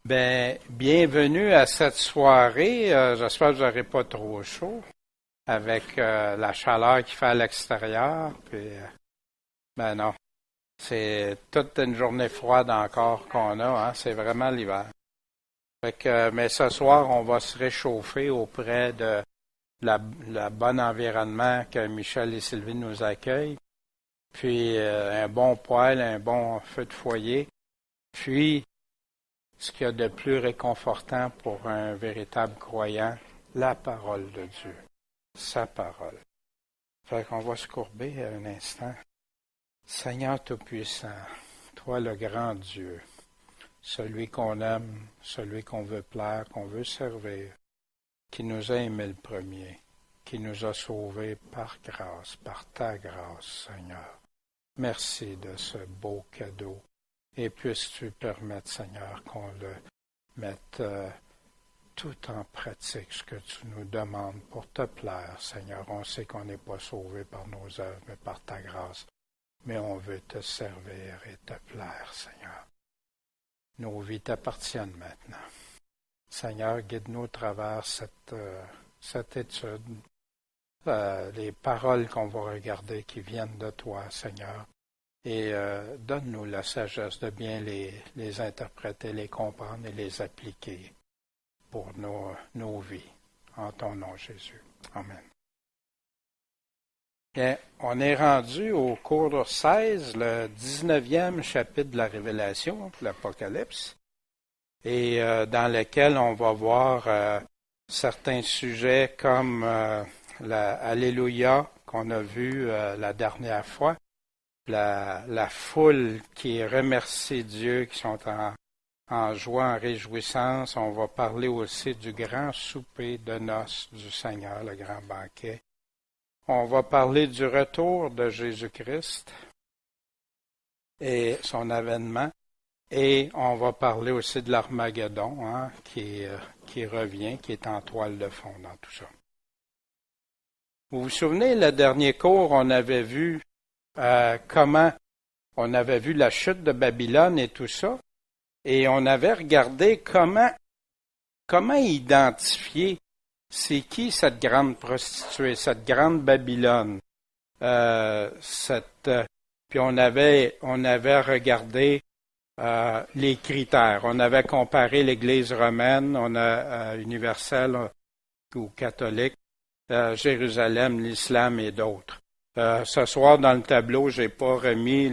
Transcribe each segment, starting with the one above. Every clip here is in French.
Ben, bienvenue à cette soirée. J'espère que vous n'aurez pas trop chaud avec la chaleur qu'il fait à l'extérieur. Puis, ben non, c'est toute une journée froide encore qu'on a. Hein, c'est vraiment l'hiver. Mais ce soir, on va se réchauffer auprès de la bon environnement que Michel et Sylvie nous accueillent. Puis un bon poêle, un bon feu de foyer. Puis ce qu'il y a de plus réconfortant pour un véritable croyant, la parole de Dieu, sa parole. Fait qu'on va se courber un instant. Seigneur Tout-Puissant, toi le grand Dieu, celui qu'on aime, celui qu'on veut plaire, qu'on veut servir, qui nous a aimés le premier, qui nous a sauvés par grâce, par ta grâce, Seigneur. Merci de ce beau cadeau. Et puisses-tu permettre, Seigneur, qu'on le mette tout en pratique, ce que tu nous demandes pour te plaire, Seigneur. On sait qu'on n'est pas sauvé par nos œuvres, mais par ta grâce. Mais on veut te servir et te plaire, Seigneur. Nos vies t'appartiennent maintenant. Seigneur, guide-nous au travers cette étude, les paroles qu'on va regarder qui viennent de toi, Seigneur. Et donne-nous la sagesse de bien les interpréter, les comprendre et les appliquer pour nos vies. En ton nom, Jésus. Amen. Bien, on est rendu au cours 16, le 19e chapitre de la Révélation, l'Apocalypse, et dans lequel on va voir certains sujets comme l'Alléluia qu'on a vu la dernière fois. La foule qui remercie Dieu, qui sont en joie, en réjouissance. On va parler aussi du grand souper de noces du Seigneur, le grand banquet. On va parler du retour de Jésus-Christ et son avènement. Et on va parler aussi de l'Armageddon, hein, qui revient, qui est en toile de fond dans tout ça. Vous vous souvenez, le dernier cours, on avait vu comment on avait vu la chute de Babylone et tout ça, et on avait regardé comment identifier c'est qui cette grande prostituée, cette grande Babylone. Puis on avait regardé les critères. On avait comparé l'Église romaine, universelle ou catholique, Jérusalem, l'islam et d'autres. Ce soir, dans le tableau, j'ai pas remis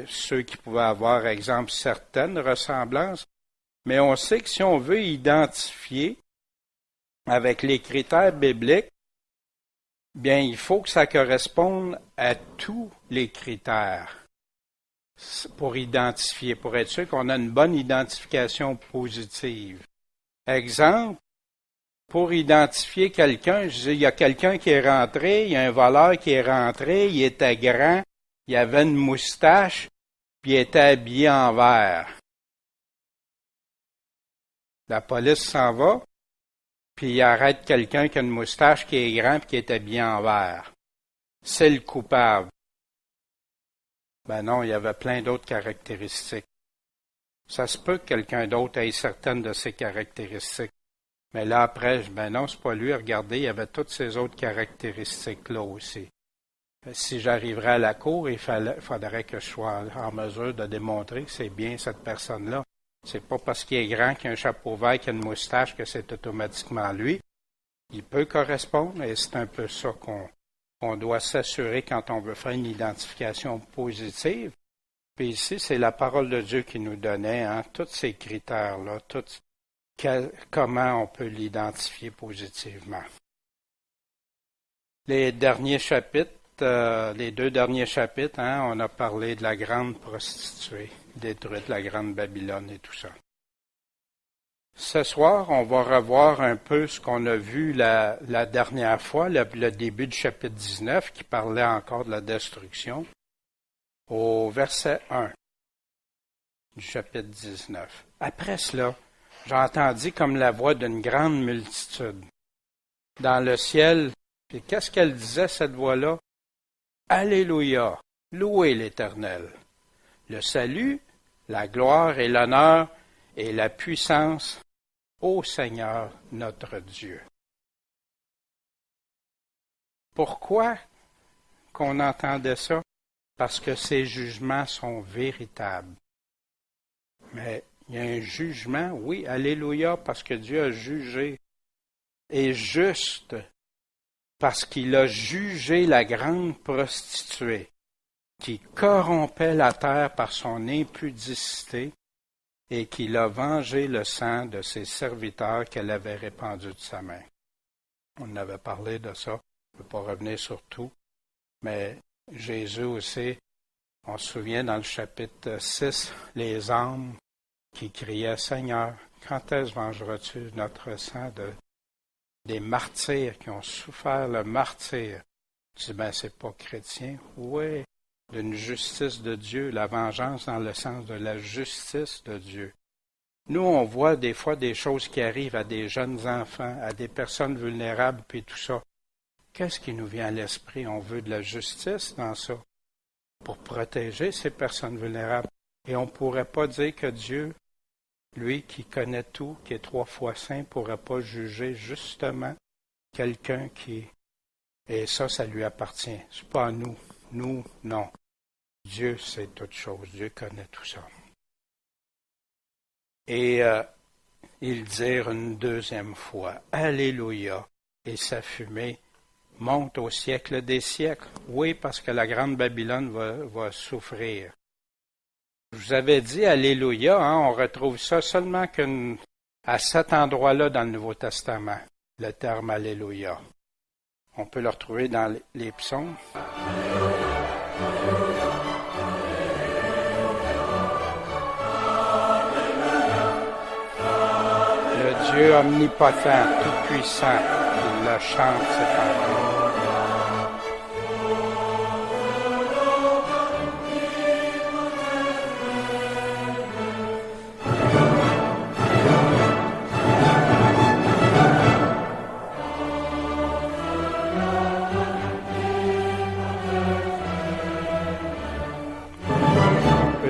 ceux qui pouvaient avoir, exemple, certaines ressemblances, mais on sait que si on veut identifier avec les critères bibliques, bien, il faut que ça corresponde à tous les critères pour identifier, pour être sûr qu'on a une bonne identification positive. Exemple, pour identifier quelqu'un, je dis, il y a quelqu'un qui est rentré, il y a un voleur qui est rentré, il était grand, il avait une moustache, puis il était habillé en vert. La police s'en va, puis il arrête quelqu'un qui a une moustache, qui est grand, puis qui est habillé en vert. C'est le coupable. Ben non, il y avait plein d'autres caractéristiques. Ça se peut que quelqu'un d'autre ait certaines de ces caractéristiques. Mais là, après, ben non, c'est pas lui. Regardez, il y avait toutes ces autres caractéristiques-là aussi. Si j'arriverais à la cour, il faudrait que je sois en mesure de démontrer que c'est bien cette personne-là. C'est pas parce qu'il est grand, qu'il a un chapeau vert, qu'il a une moustache, que c'est automatiquement lui. Il peut correspondre, et c'est un peu ça qu'on doit s'assurer quand on veut faire une identification positive. Puis ici, c'est la parole de Dieu qui nous donnait, hein, tous ces critères-là, comment on peut l'identifier positivement. Les derniers chapitres, les 2 derniers chapitres, hein, on a parlé de la grande prostituée, détruite, la grande Babylone et tout ça. Ce soir, on va revoir un peu ce qu'on a vu la dernière fois, le début du chapitre 19, qui parlait encore de la destruction, au verset 1 du chapitre 19. Après cela, j'entendis comme la voix d'une grande multitude dans le ciel. Puis qu'est-ce qu'elle disait, cette voix-là? Alléluia! Louez l'Éternel! Le salut, la gloire et l'honneur et la puissance au Seigneur notre Dieu. Pourquoi qu'on entendait ça? Parce que ces jugements sont véritables. Mais il y a un jugement, oui, alléluia, parce que Dieu a jugé, et juste parce qu'il a jugé la grande prostituée qui corrompait la terre par son impudicité et qu'il a vengé le sang de ses serviteurs qu'elle avait répandu de sa main. On avait parlé de ça, je ne peux pas revenir sur tout, mais Jésus aussi, on se souvient dans le chapitre 6, les âmes qui criaient « Seigneur, quand est-ce vengeras-tu notre sang des martyrs qui ont souffert le martyre? » Tu dis « Ben, c'est pas chrétien. » Oui, d'une justice de Dieu, la vengeance dans le sens de la justice de Dieu. Nous, on voit des fois des choses qui arrivent à des jeunes enfants, à des personnes vulnérables, puis tout ça. Qu'est-ce qui nous vient à l'esprit? On veut de la justice dans ça, pour protéger ces personnes vulnérables. Et on ne pourrait pas dire que Dieu, lui qui connaît tout, qui est 3 fois saint, ne pourrait pas juger justement quelqu'un qui... Et ça lui appartient. C'est pas à nous. Nous, non. Dieu sait toutes choses. Dieu connaît tout ça. Et ils dirent une deuxième fois, « Alléluia !» Et sa fumée monte au siècle des siècles. Oui, parce que la grande Babylone va souffrir. Je vous avais dit Alléluia, hein, on retrouve ça seulement à cet endroit-là dans le Nouveau Testament, le terme Alléluia. On peut le retrouver dans les psaumes. Le Dieu omnipotent, tout-puissant, il le chante, c'est parole.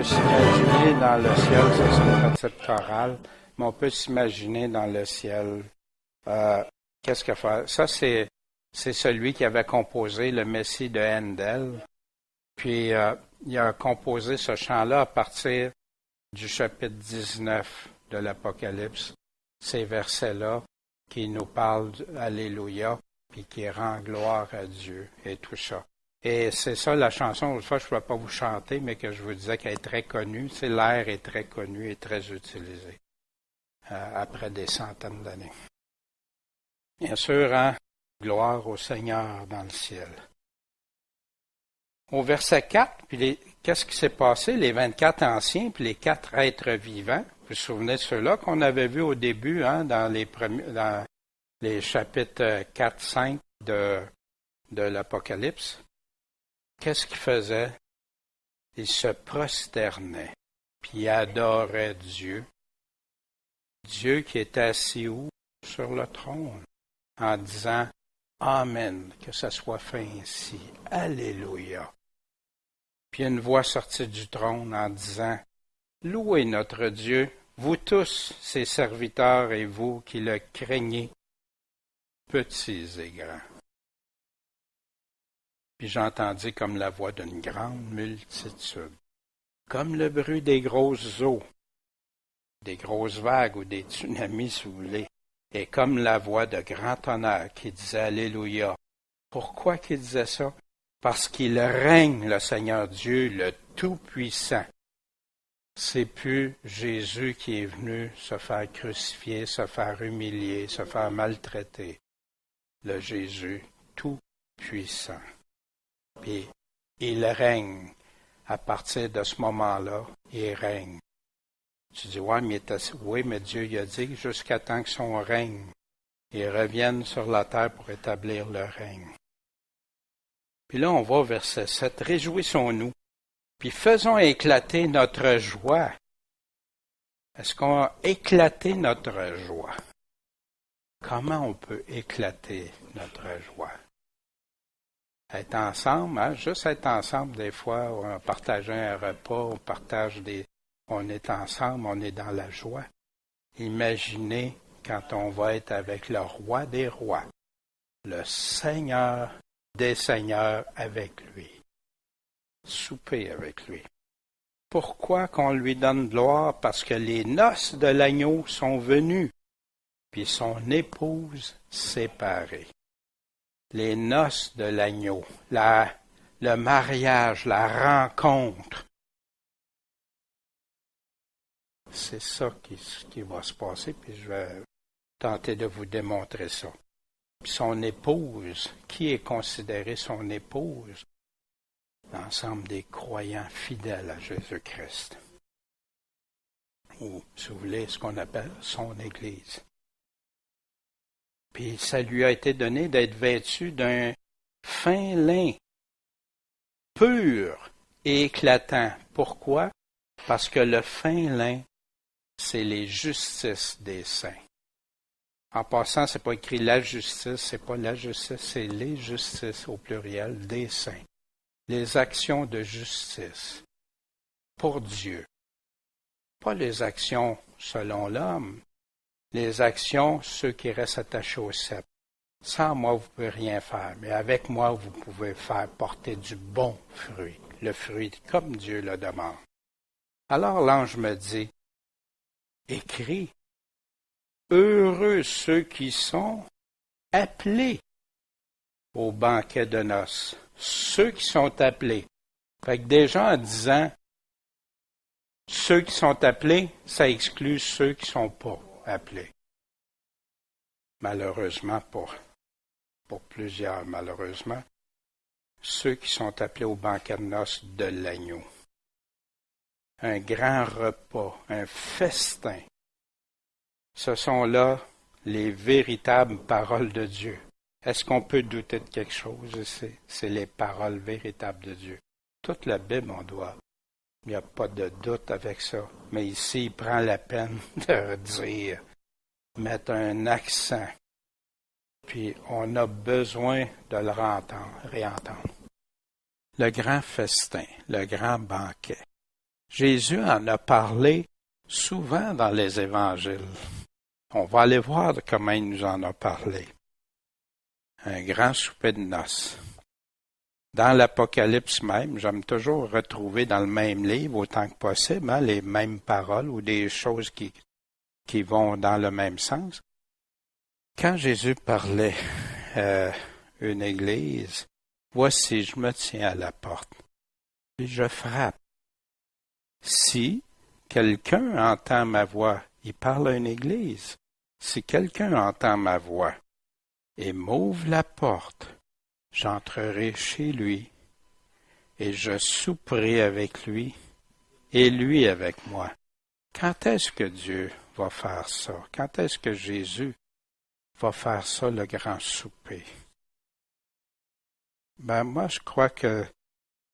S'imaginer dans le ciel, ça c'est une petite chorale, mais on peut s'imaginer dans le ciel. Qu'est-ce qu'il fait? Ça, c'est celui qui avait composé le Messie de Handel. Puis, il a composé ce chant-là à partir du chapitre 19 de l'Apocalypse. Ces versets-là qui nous parlent d'Alléluia, puis qui rend gloire à Dieu et tout ça. Et c'est ça la chanson, une fois je ne peux pas vous chanter, mais que je vous disais qu'elle est très connue. C'est l'air est très connu et très utilisé après des centaines d'années. Bien sûr, hein, gloire au Seigneur dans le ciel. Au verset 4, puis qu'est-ce qui s'est passé? Les 24 anciens, puis les 4 êtres vivants. Vous vous souvenez de ceux-là qu'on avait vus au début, hein, dans les chapitres 4, 5 de l'Apocalypse? Qu'est-ce qu'ils faisaient? Ils se prosternaient, puis adoraient Dieu. Dieu qui était assis où? Sur le trône, en disant « Amen, que ça soit fait ainsi. Alléluia. » Puis une voix sortit du trône en disant « Louez notre Dieu, vous tous, ses serviteurs et vous qui le craignez, petits et grands. » Puis j'entendis comme la voix d'une grande multitude, comme le bruit des grosses eaux, des grosses vagues ou des tsunamis si vous voulez, et comme la voix de grand tonnerre qui disait Alléluia. Pourquoi qu'il disait ça? Parce qu'il règne, le Seigneur Dieu, le Tout-Puissant. C'est plus Jésus qui est venu se faire crucifier, se faire humilier, se faire maltraiter. Le Jésus Tout-Puissant. Puis, il règne. À partir de ce moment-là, il règne. Tu dis, ouais, mais Dieu il a dit jusqu'à temps que son règne, il revienne sur la terre pour établir le règne. Puis là, on va au verset 7. Réjouissons-nous, puis faisons éclater notre joie. Est-ce qu'on a éclaté notre joie? Comment on peut éclater notre joie? Être ensemble, hein? Juste être ensemble, des fois, on partage un repas, on est ensemble, on est dans la joie. Imaginez quand on va être avec le roi des rois, le Seigneur des seigneurs avec lui, souper avec lui. Pourquoi qu'on lui donne gloire? Parce que les noces de l'agneau sont venues, puis son épouse séparée. Les noces de l'agneau, le mariage, la rencontre. C'est ça qui va se passer, puis je vais tenter de vous démontrer ça. Puis son épouse, qui est considérée son épouse? L'ensemble des croyants fidèles à Jésus-Christ. Ou, si vous voulez, ce qu'on appelle son Église. Puis ça lui a été donné d'être vêtu d'un fin lin, pur et éclatant. Pourquoi? Parce que le fin lin, c'est les justices des saints. En passant, c'est pas écrit la justice, c'est pas la justice, c'est les justices au pluriel des saints. Les actions de justice pour Dieu. Pas les actions selon l'homme, les actions, ceux qui restent attachés au sceptre. Sans moi, vous ne pouvez rien faire, mais avec moi, vous pouvez faire porter du bon fruit, le fruit comme Dieu le demande. Alors l'ange me dit, écris, heureux ceux qui sont appelés au banquet de noces. Ceux qui sont appelés. Fait que déjà en disant ceux qui sont appelés, ça exclut ceux qui ne sont pas appelés. Malheureusement, pour plusieurs, malheureusement, ceux qui sont appelés au banquet de noces de l'agneau. Un grand repas, un festin. Ce sont là les véritables paroles de Dieu. Est-ce qu'on peut douter de quelque chose ici? C'est les paroles véritables de Dieu. Toute la Bible, on doit. Il n'y a pas de doute avec ça. Mais ici, il prend la peine de dire, mettre un accent. Puis on a besoin de le réentendre. Le grand festin, le grand banquet. Jésus en a parlé souvent dans les évangiles. On va aller voir comment il nous en a parlé. Un grand souper de noces. Dans l'Apocalypse même, j'aime toujours retrouver dans le même livre, autant que possible, les mêmes paroles ou des choses qui vont dans le même sens. Quand Jésus parlait une église, voici, je me tiens à la porte, puis je frappe. Si quelqu'un entend ma voix, il parle à une église. Si quelqu'un entend ma voix et m'ouvre la porte, j'entrerai chez lui et je souperai avec lui et lui avec moi. Quand est-ce que Dieu va faire ça? Quand est-ce que Jésus va faire ça, le grand souper? Moi, je crois que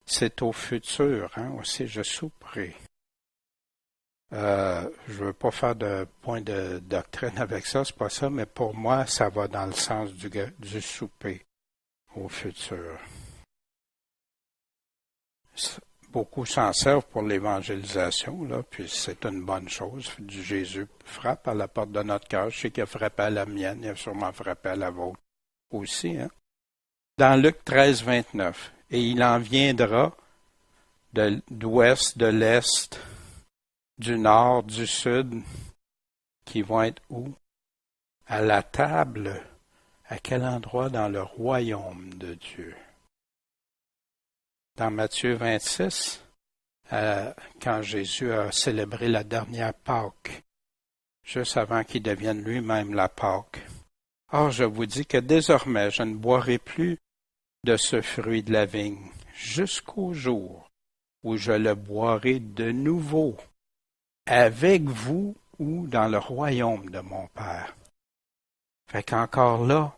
c'est au futur, aussi, je souperai. Je veux pas faire de point de doctrine avec ça, c'est pas ça, mais pour moi, ça va dans le sens du souper au futur. Beaucoup s'en servent pour l'évangélisation, là, puis c'est une bonne chose. Jésus frappe à la porte de notre cœur. Je sais qu'il a frappé à la mienne, il a sûrement frappé à la vôtre aussi. Dans Luc 13, 29, « Et il en viendra d'ouest, de l'est, du nord, du sud, qui vont être où? À la table, à quel endroit dans le royaume de Dieu? » Dans Matthieu 26, quand Jésus a célébré la dernière Pâque, juste avant qu'il devienne lui-même la Pâque. « Or, je vous dis que désormais, je ne boirai plus de ce fruit de la vigne, jusqu'au jour où je le boirai de nouveau, avec vous ou dans le royaume de mon Père. » Fait qu'encore là,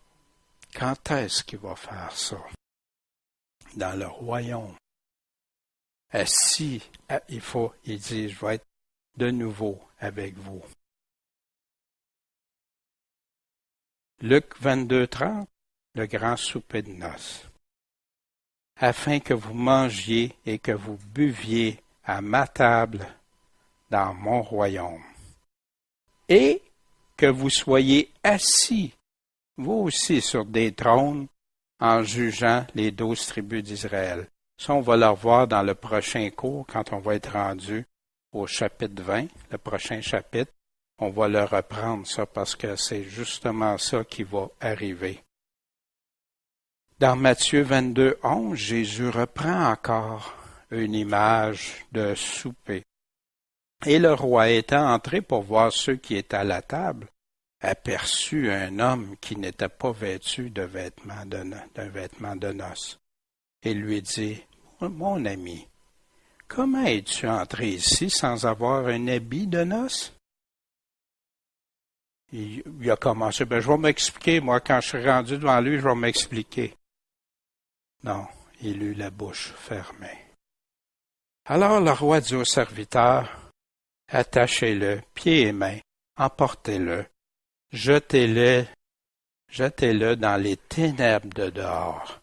quand est-ce qu'il va faire ça? Dans le royaume. Il dit, je vais être de nouveau avec vous. Luc 22, 30, le grand souper de noces. Afin que vous mangiez et que vous buviez à ma table dans mon royaume. Et que vous soyez assis, vous aussi, sur des trônes, en jugeant les 12 tribus d'Israël. Ça, on va le revoir dans le prochain cours, quand on va être rendu au chapitre 20, le prochain chapitre. On va le reprendre, ça, parce que c'est justement ça qui va arriver. Dans Matthieu 22, 11, Jésus reprend encore une image de souper. Et le roi étant entré pour voir ceux qui étaient à la table, aperçut un homme qui n'était pas vêtu d'un vêtement de noces, et lui dit, « Mon ami, comment es-tu entré ici sans avoir un habit de noces? » Il a commencé, « Je vais m'expliquer, moi, quand je suis rendu devant lui, je vais m'expliquer. » Non, il eut la bouche fermée. Alors le roi dit au serviteur, « Attachez-le, pieds et mains, emportez-le, jetez-le dans les ténèbres de dehors.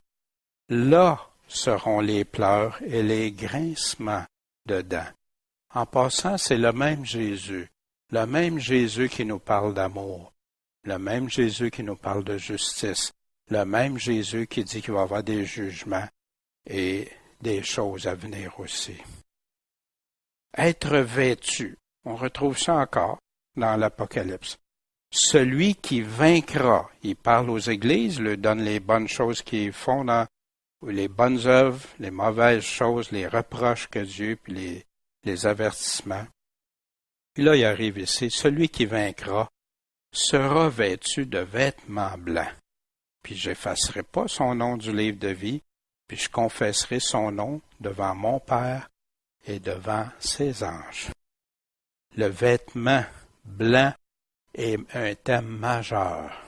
Là seront les pleurs et les grincements de dents. » En passant, c'est le même Jésus qui nous parle d'amour, le même Jésus qui nous parle de justice, le même Jésus qui dit qu'il va y avoir des jugements et des choses à venir aussi. Être vêtu, on retrouve ça encore dans l'Apocalypse. Celui qui vaincra, il parle aux églises, leur donne les bonnes choses qu'ils font, les bonnes œuvres, les mauvaises choses, les reproches que Dieu, puis les avertissements. Puis là, il arrive ici, celui qui vaincra sera vêtu de vêtements blancs. Puis j'effacerai pas son nom du livre de vie, puis je confesserai son nom devant mon Père et devant ses anges. Le vêtement blanc est un thème majeur.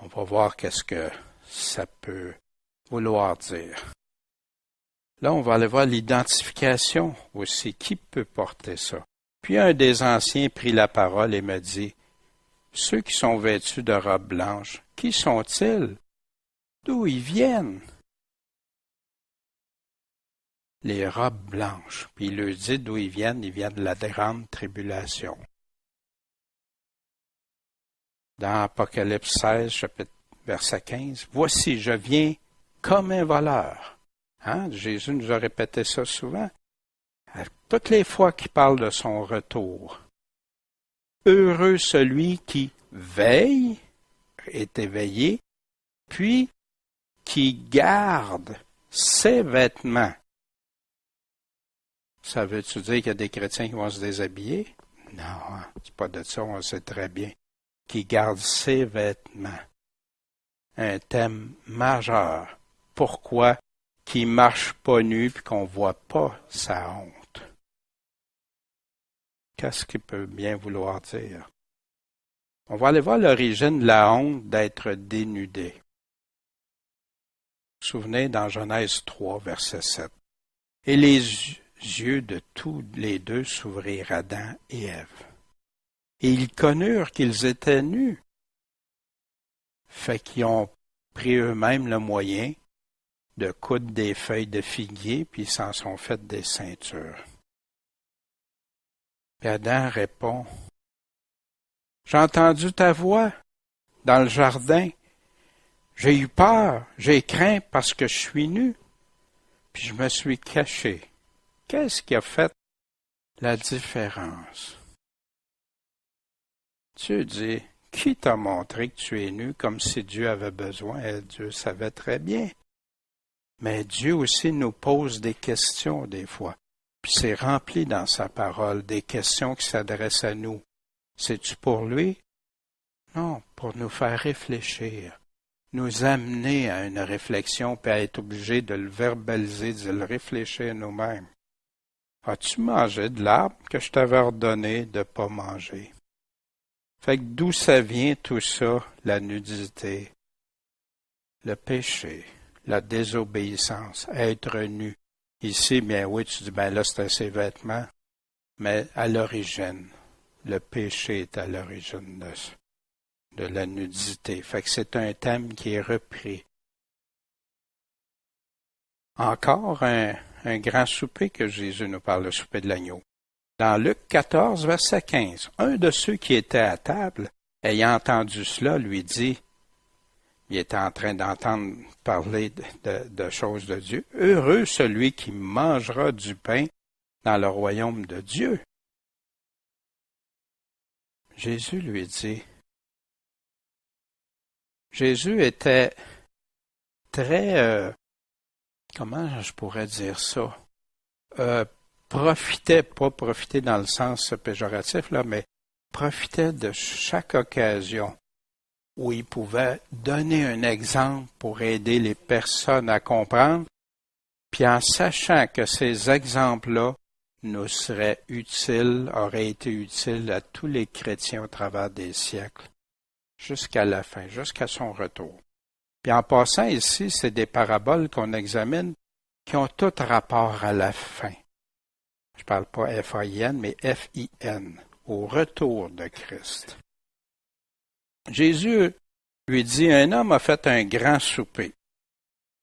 On va voir qu'est-ce que ça peut vouloir dire. Là, on va aller voir l'identification aussi. Qui peut porter ça? Puis un des anciens prit la parole et me dit, « Ceux qui sont vêtus de robes blanches, qui sont-ils? D'où ils viennent? » Les robes blanches. Puis il leur dit d'où ils viennent de la grande tribulation. Dans Apocalypse 16, chapitre, verset 15, « Voici, je viens comme un voleur. » Jésus nous a répété ça souvent. Toutes les fois qu'il parle de son retour. Heureux celui qui veille, est éveillé, puis qui garde ses vêtements. Ça veut-tu dire qu'il y a des chrétiens qui vont se déshabiller? Non, c'est pas de ça, on le sait très bien. Qui garde ses vêtements. Un thème majeur. Pourquoi? Qui marche pas nu puis qu'on voit pas sa honte. Qu'est-ce qu'il peut bien vouloir dire? On va aller voir l'origine de la honte d'être dénudé. Vous vous souvenez dans Genèse 3, verset 7. Et les yeux de tous les deux s'ouvrirent à Adam et Ève. Et ils connurent qu'ils étaient nus. Fait qu'ils ont pris eux-mêmes le moyen de coudre des feuilles de figuier, puis ils s'en sont fait des ceintures. Puis Adam répond, « J'ai entendu ta voix dans le jardin. J'ai eu peur, j'ai craint parce que je suis nu, puis je me suis caché. » Qu'est-ce qui a fait la différence? Dieu dit, « Qui t'a montré que tu es nu comme si Dieu avait besoin? » Et Dieu savait très bien. Mais Dieu aussi nous pose des questions des fois. Puis c'est rempli dans sa parole, des questions qui s'adressent à nous. C'est-tu pour lui? Non, pour nous faire réfléchir, nous amener à une réflexion, puis à être obligé de le verbaliser, de le réfléchir nous-mêmes. As-tu mangé de l'arbre que je t'avais ordonné de ne pas manger? Fait que d'où ça vient tout ça, la nudité, le péché, la désobéissance, être nu. Ici, bien oui, tu dis, ben là, c'était ses vêtements, mais à l'origine, le péché est à l'origine de la nudité. Fait que c'est un thème qui est repris. Encore un grand souper que Jésus nous parle, le souper de l'agneau. Dans Luc 14, verset 15, un de ceux qui étaient à table, ayant entendu cela, lui dit, il était en train d'entendre parler de choses de Dieu, « Heureux celui qui mangera du pain dans le royaume de Dieu. » Jésus lui dit, Jésus était très, comment je pourrais dire ça, pas profiter dans le sens péjoratif, là, mais profitait de chaque occasion où il pouvait donner un exemple pour aider les personnes à comprendre, puis en sachant que ces exemples-là nous seraient utiles, auraient été utiles à tous les chrétiens au travers des siècles, jusqu'à la fin, jusqu'à son retour. Puis en passant ici, c'est des paraboles qu'on examine qui ont tout rapport à la fin. Je ne parle pas F-A-I-N, mais F-I-N, au retour de Christ. Jésus lui dit, un homme a fait un grand souper,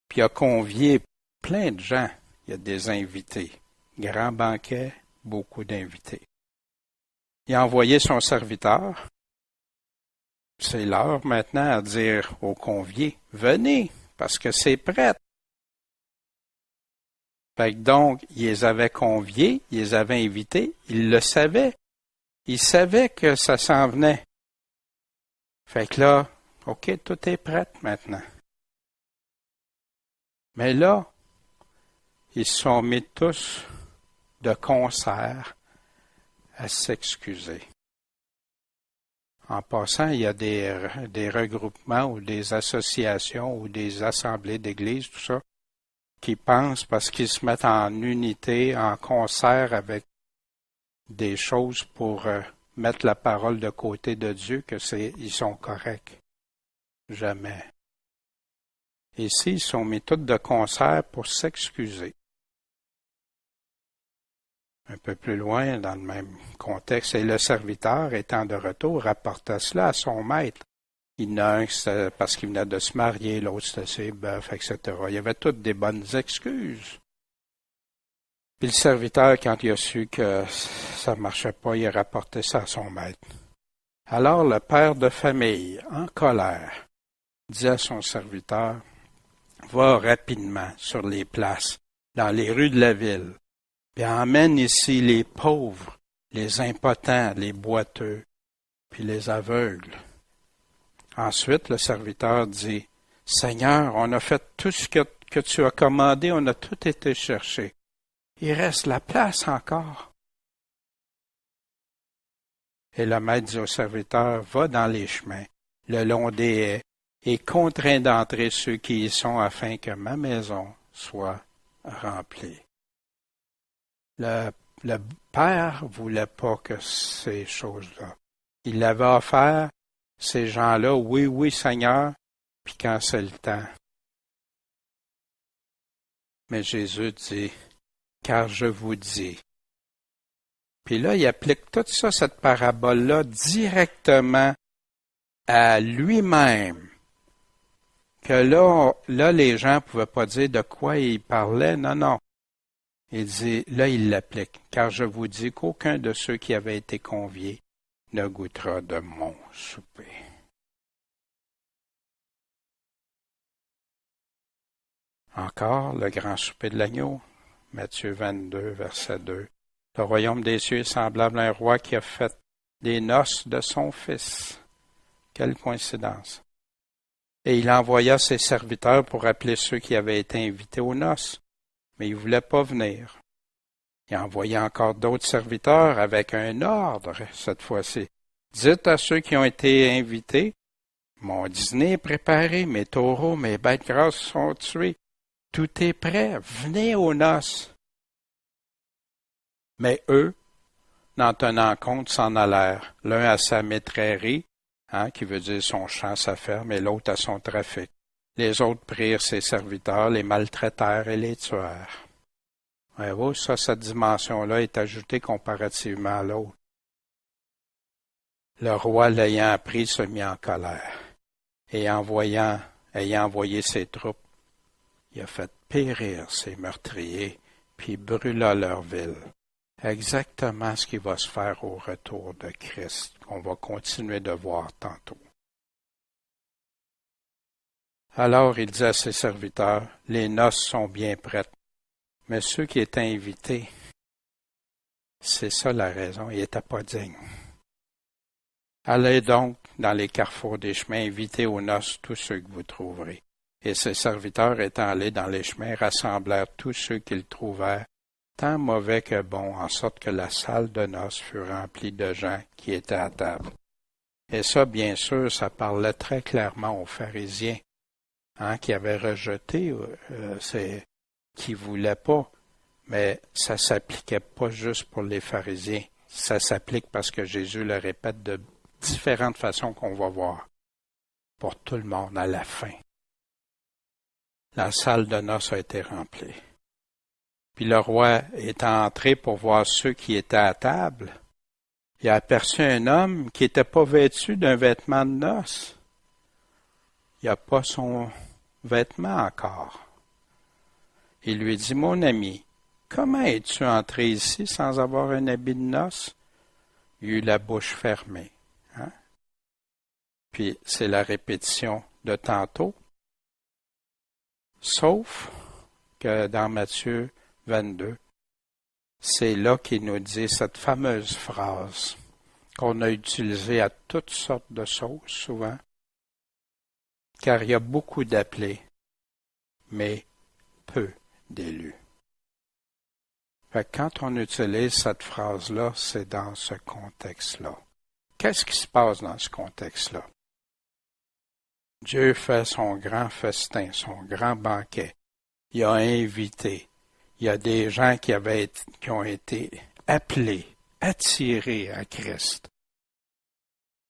puis a convié plein de gens. Il y a des invités. Grand banquet, beaucoup d'invités. Il a envoyé son serviteur. C'est l'heure maintenant à dire aux conviés, venez, parce que c'est prêt. Fait que donc, il les avait conviés, il les avait invités, il le savait. Il savait que ça s'en venait. Fait que là, OK, tout est prêt maintenant. Mais là, ils se sont mis tous de concert à s'excuser. En passant, il y a des regroupements ou des associations ou des assemblées d'église, tout ça, qui pensent parce qu'ils se mettent en unité, en concert avec des choses pour mettre la parole de côté de Dieu, ils sont corrects. Jamais. Ici, ils sont mis tous de concert pour s'excuser. Un peu plus loin, dans le même contexte, et le serviteur, étant de retour, rapporta cela à son maître. Il y en a un, c'était parce qu'il venait de se marier, l'autre, c'était ses bœufs, etc. Il y avait toutes des bonnes excuses. Puis le serviteur, quand il a su que ça ne marchait pas, il a rapporté ça à son maître. Alors le père de famille, en colère, dit à son serviteur, « Va rapidement sur les places, dans les rues de la ville, puis emmène ici les pauvres, les impotents, les boiteux, puis les aveugles. » Ensuite, le serviteur dit, « Seigneur, on a fait tout ce que tu as commandé, on a tout été chercher. Il reste la place encore. » Et le maître dit au serviteur, « Va dans les chemins, le long des haies, et contrains d'entrer ceux qui y sont, afin que ma maison soit remplie. » Le père voulait pas que ces choses-là. Il l'avait offert, ces gens-là, oui, oui, Seigneur, puis quand c'est le temps. Mais Jésus dit, car je vous dis. Puis là, il applique tout ça, cette parabole-là, directement à lui-même. Que là, les gens ne pouvaient pas dire de quoi il parlait. Non, non. Il dit, là, il l'applique. Car je vous dis qu'aucun de ceux qui avaient été conviés ne goûtera de mon souper. Encore, le grand souper de l'agneau. Matthieu 22, verset 2. Le royaume des cieux est semblable à un roi qui a fait des noces de son fils. Quelle coïncidence. Et il envoya ses serviteurs pour appeler ceux qui avaient été invités aux noces, mais ils ne voulaient pas venir. Il envoya encore d'autres serviteurs avec un ordre, cette fois-ci. Dites à ceux qui ont été invités, mon dîner est préparé, mes taureaux, mes bêtes grasses sont tués. Tout est prêt, venez aux noces. Mais eux, n'en tenant compte, s'en allèrent, l'un à sa maîtrerie, qui veut dire son champ, sa ferme, et l'autre à son trafic. Les autres prirent ses serviteurs, les maltraitèrent et les tuèrent. Voyez-vous, ça, cette dimension-là est ajoutée comparativement à l'autre. Le roi, l'ayant appris, se mit en colère, et ayant envoyé ses troupes, il a fait périr ses meurtriers, puis brûla leur ville. Exactement ce qui va se faire au retour de Christ, qu'on va continuer de voir tantôt. Alors il dit à ses serviteurs, les noces sont bien prêtes, mais ceux qui étaient invités, c'est ça la raison, ils n'étaient pas dignes. Allez donc dans les carrefours des chemins, invitez aux noces tous ceux que vous trouverez. Et ses serviteurs étant allés dans les chemins, rassemblèrent tous ceux qu'ils trouvèrent, tant mauvais que bons, en sorte que la salle de noces fut remplie de gens qui étaient à table. Et ça, bien sûr, ça parlait très clairement aux pharisiens, qui avaient rejeté, qui ne voulaient pas. Mais ça s'appliquait pas juste pour les pharisiens. Ça s'applique parce que Jésus le répète de différentes façons qu'on va voir. Pour tout le monde à la fin. La salle de noces a été remplie. Puis le roi étant entré pour voir ceux qui étaient à table, il a aperçu un homme qui n'était pas vêtu d'un vêtement de noces. Il n'a pas son vêtement encore. Il lui dit, mon ami, comment es-tu entré ici sans avoir un habit de noces? Il eut la bouche fermée. Puis c'est la répétition de tantôt. Sauf que dans Matthieu 22, c'est là qu'il nous dit cette fameuse phrase qu'on a utilisée à toutes sortes de sauces souvent, car il y a beaucoup d'appelés, mais peu d'élus. Fait que quand on utilise cette phrase-là, c'est dans ce contexte-là. Qu'est-ce qui se passe dans ce contexte-là? Dieu fait son grand festin, son grand banquet. Il a invité. Il y a des gens qui ont été appelés, attirés à Christ.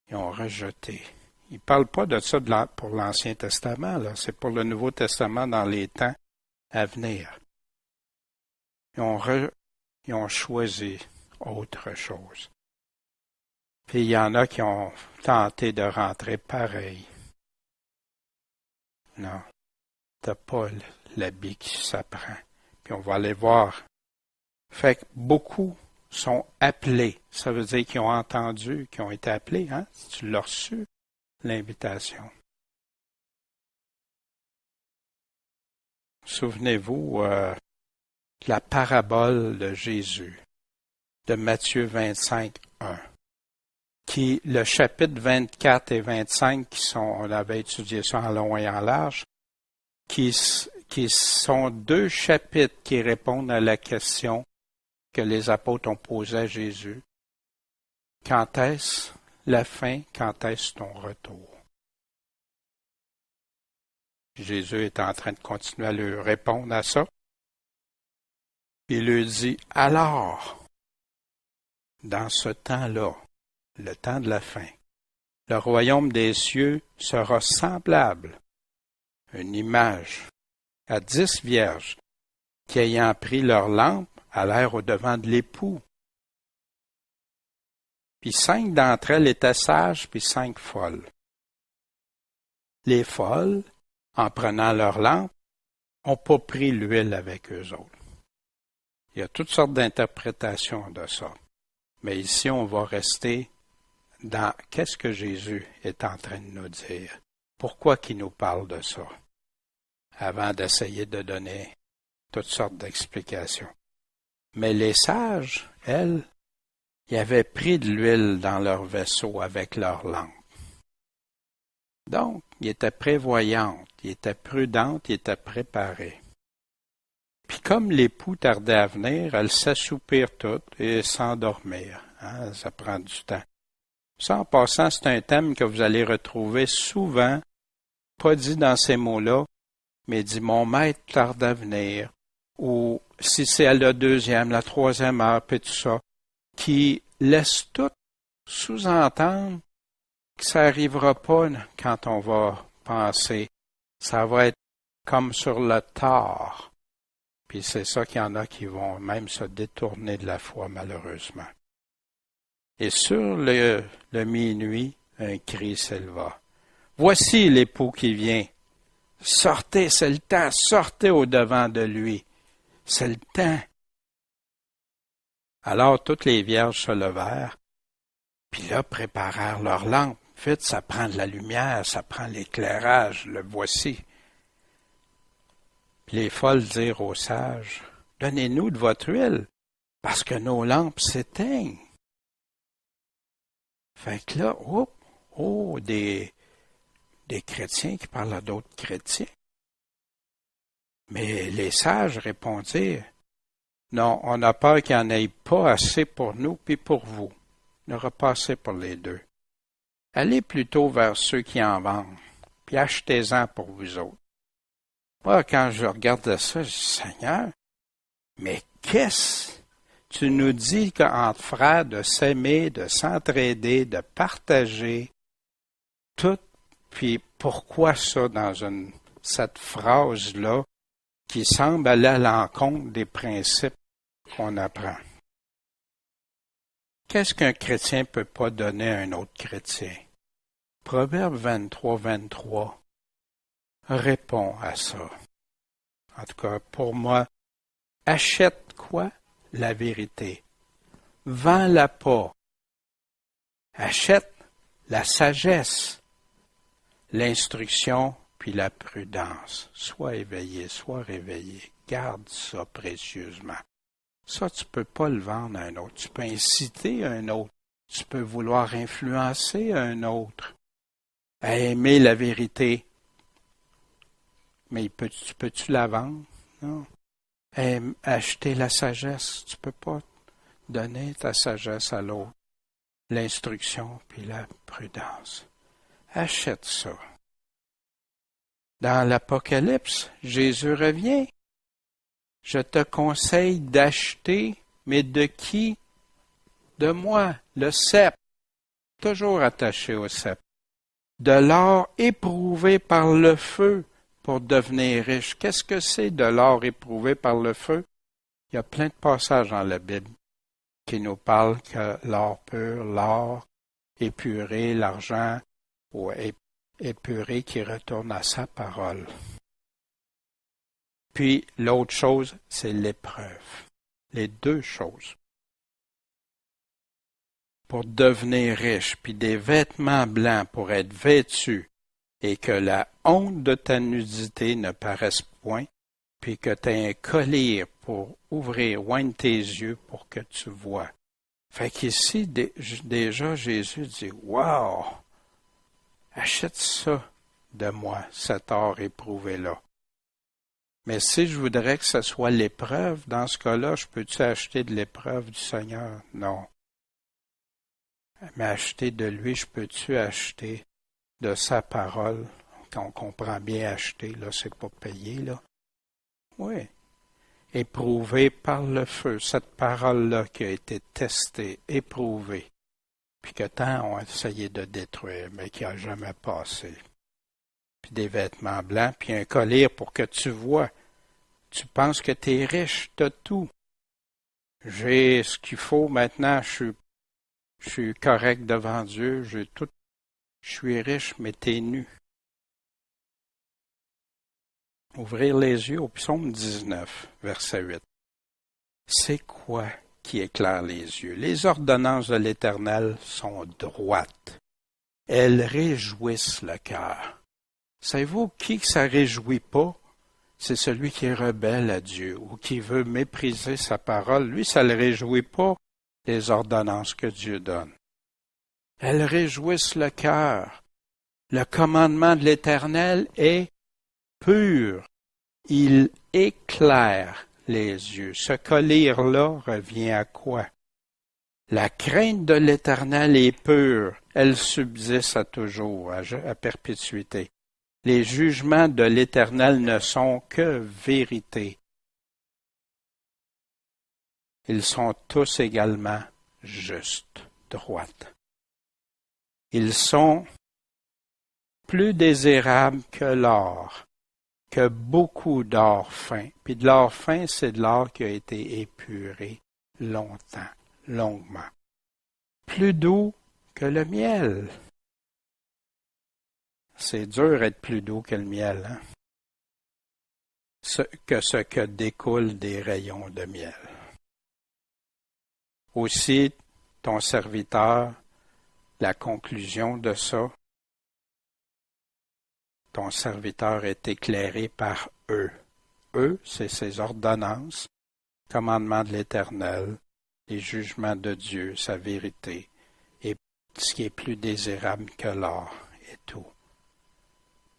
Ils ont rejeté. Il ne parle pas de ça pour l'Ancien Testament, là. C'est pour le Nouveau Testament dans les temps à venir. Ils ont choisi autre chose. Puis il y en a qui ont tenté de rentrer pareil. Non, t'as pas l'habit qui s'apprend. Puis on va aller voir. Fait que beaucoup sont appelés. Ça veut dire qu'ils ont entendu, qu'ils ont été appelés, Si tu l'as reçu, l'invitation. Souvenez-vous la parabole de Jésus, de Matthieu 25, 1. Qui, le chapitre 24 et 25, on avait étudié ça en long et en large, qui sont deux chapitres qui répondent à la question que les apôtres ont posée à Jésus. Quand est-ce la fin? Quand est-ce ton retour? Jésus est en train de continuer à lui répondre à ça. Il lui dit, alors, dans ce temps-là, le temps de la fin, le royaume des cieux sera semblable, une image, à 10 vierges qui, ayant pris leur lampe, allèrent au-devant de l'époux. Puis 5 d'entre elles étaient sages, puis 5 folles. Les folles, en prenant leur lampe, n'ont pas pris l'huile avec eux autres. Il y a toutes sortes d'interprétations de ça. Mais ici, on va rester dans qu'est-ce que Jésus est en train de nous dire. Pourquoi qu'il nous parle de ça? Avant d'essayer de donner toutes sortes d'explications. Mais les sages, elles, ils avaient pris de l'huile dans leur vaisseau avec leur lampe. Donc, ils étaient prévoyantes, ils étaient prudentes, ils étaient préparés. Puis comme l'époux tardait à venir, elles s'assoupirent toutes et s'endormirent. Ça prend du temps. Ça, en passant, c'est un thème que vous allez retrouver souvent, pas dit dans ces mots-là, mais dit « Mon maître tarde à venir », ou si c'est à la 2e, la 3e heure, puis tout ça, qui laisse tout sous-entendre que ça n'arrivera pas quand on va penser. Ça va être comme sur le tard. Puis c'est ça qu'il y en a qui vont même se détourner de la foi, malheureusement. Et sur le minuit, un cri s'éleva. « Voici l'époux qui vient. Sortez, c'est le temps, sortez au-devant de lui. C'est le temps. » Alors toutes les vierges se levèrent, puis là préparèrent leurs lampes. Vite, ça prend de la lumière, ça prend l'éclairage, le voici. Puis les folles dirent aux sages, donnez-nous de votre huile, parce que nos lampes s'éteignent. Fait que là, des chrétiens qui parlent à d'autres chrétiens. Mais les sages répondirent, non, on a peur qu'il n'y en ait pas assez pour nous puis pour vous. Il n'y aura pas assez pour les deux. Allez plutôt vers ceux qui en vendent, puis achetez-en pour vous autres. Moi, quand je regarde ça, je dis, Seigneur, mais qu'est-ce? Tu nous dis qu'entre frères, de s'aimer, de s'entraider, de partager, tout, puis pourquoi ça dans cette phrase-là qui semble aller à l'encontre des principes qu'on apprend? Qu'est-ce qu'un chrétien peut pas donner à un autre chrétien? Proverbe 23 répond à ça. En tout cas, pour moi, achète quoi? La vérité. Vends-la pas. Achète la sagesse, l'instruction, puis la prudence. Sois éveillé, sois réveillé. Garde ça précieusement. Ça, tu peux pas le vendre à un autre. Tu peux inciter un autre. Tu peux vouloir influencer un autre à aimer la vérité. Mais peux-tu la vendre? Non. Acheter la sagesse. Tu peux pas donner ta sagesse à l'autre. L'instruction puis la prudence. Achète ça. Dans l'Apocalypse, Jésus revient. Je te conseille d'acheter, mais de qui? De moi, le cep. Toujours attaché au cep. De l'or éprouvé par le feu pour devenir riche. Qu'est-ce que c'est de l'or éprouvé par le feu? Il y a plein de passages dans la Bible qui nous parlent que l'or pur, l'or épuré, l'argent ou épuré qui retourne à sa parole. Puis l'autre chose, c'est l'épreuve. Les deux choses. Pour devenir riche, puis des vêtements blancs pour être vêtu, et que la honte de ta nudité ne paraisse point, puis que tu aies un collier pour ouvrir, oindre tes yeux pour que tu vois. Fait qu'ici, déjà, Jésus dit, « Wow! Achète ça de moi, cet or éprouvé-là. » Mais si je voudrais que ce soit l'épreuve, dans ce cas-là, je peux-tu acheter de l'épreuve du Seigneur? Non. Mais acheter de lui, je peux-tu acheter de sa parole? Quand on comprend bien acheter, là, c'est pas payer, là. Oui. Éprouvé par le feu, cette parole-là qui a été testée, éprouvée, puis que tant ont essayé de détruire, mais qui n'a jamais passé. Puis des vêtements blancs, puis un collier pour que tu vois. Tu penses que tu es riche, tu as tout. J'ai ce qu'il faut maintenant, je suis correct devant Dieu, j'ai tout. Je suis riche, mais t'es nu. Ouvrir les yeux au psaume 19, verset 8. C'est quoi qui éclaire les yeux? Les ordonnances de l'Éternel sont droites. Elles réjouissent le cœur. Savez-vous qui ça réjouit pas? C'est celui qui est rebelle à Dieu ou qui veut mépriser sa parole. Lui, ça ne le réjouit pas, les ordonnances que Dieu donne. Elles réjouissent le cœur. Le commandement de l'Éternel est pur. Il éclaire les yeux. Ce collier-là revient à quoi? La crainte de l'Éternel est pure. Elle subsiste à toujours, à perpétuité. Les jugements de l'Éternel ne sont que vérité. Ils sont tous également justes, droites. Ils sont plus désirables que l'or, que beaucoup d'or fin. Puis de l'or fin, c'est de l'or qui a été épuré longtemps, longuement. Plus doux que le miel. C'est dur d'être plus doux que le miel, hein? Ce que découle des rayons de miel. Aussi, ton serviteur, la conclusion de ça, ton serviteur est éclairé par eux. Eux, c'est ses ordonnances, commandements de l'Éternel, les jugements de Dieu, sa vérité, et ce qui est plus désirable que l'or et tout.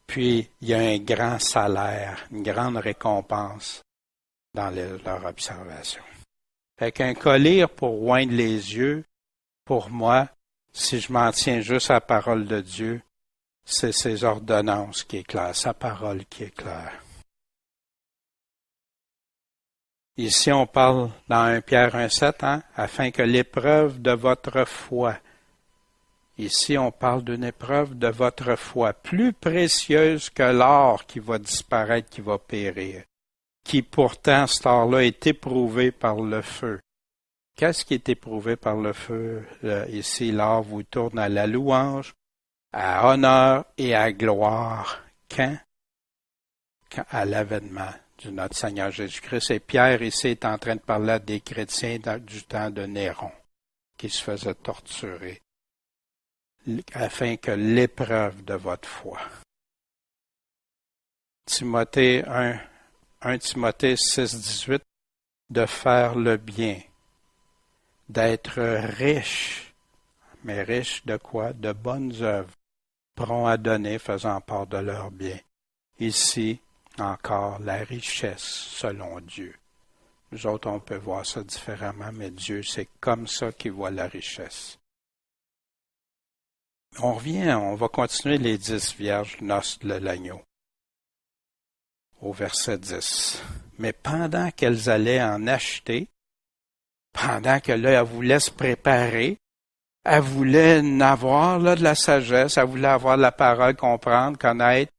Puis, il y a un grand salaire, une grande récompense dans leur observation. Fait qu'un collier pour oindre les yeux, pour moi, si je m'en tiens juste à la parole de Dieu, c'est ses ordonnances qui éclairent, sa parole qui éclaire. Ici, on parle dans 1 Pierre 1,7, afin que l'épreuve de votre foi. Ici, on parle d'une épreuve de votre foi, plus précieuse que l'or qui va disparaître, qui va périr, qui pourtant, cet or-là, est éprouvé par le feu. Qu'est-ce qui est éprouvé par le feu? Ici, l'or vous tourne à la louange, à honneur et à gloire. Quand à l'avènement de notre Seigneur Jésus-Christ. Et Pierre, ici, est en train de parler à des chrétiens du temps de Néron, qui se faisaient torturer, afin que l'épreuve de votre foi. Timothée 1 Timothée 6,18, de faire le bien, d'être riche, mais riche de quoi? De bonnes œuvres, prompts à donner, faisant part de leurs biens. Ici, encore, la richesse selon Dieu. Nous autres, on peut voir ça différemment, mais Dieu, c'est comme ça qu'il voit la richesse. On va continuer les 10 vierges noces de l'agneau. Au verset 10. Mais pendant qu'elles allaient en acheter, pendant que là, elle voulait se préparer, elle voulait en avoir là, de la sagesse, elle voulait avoir de la parole, comprendre, connaître,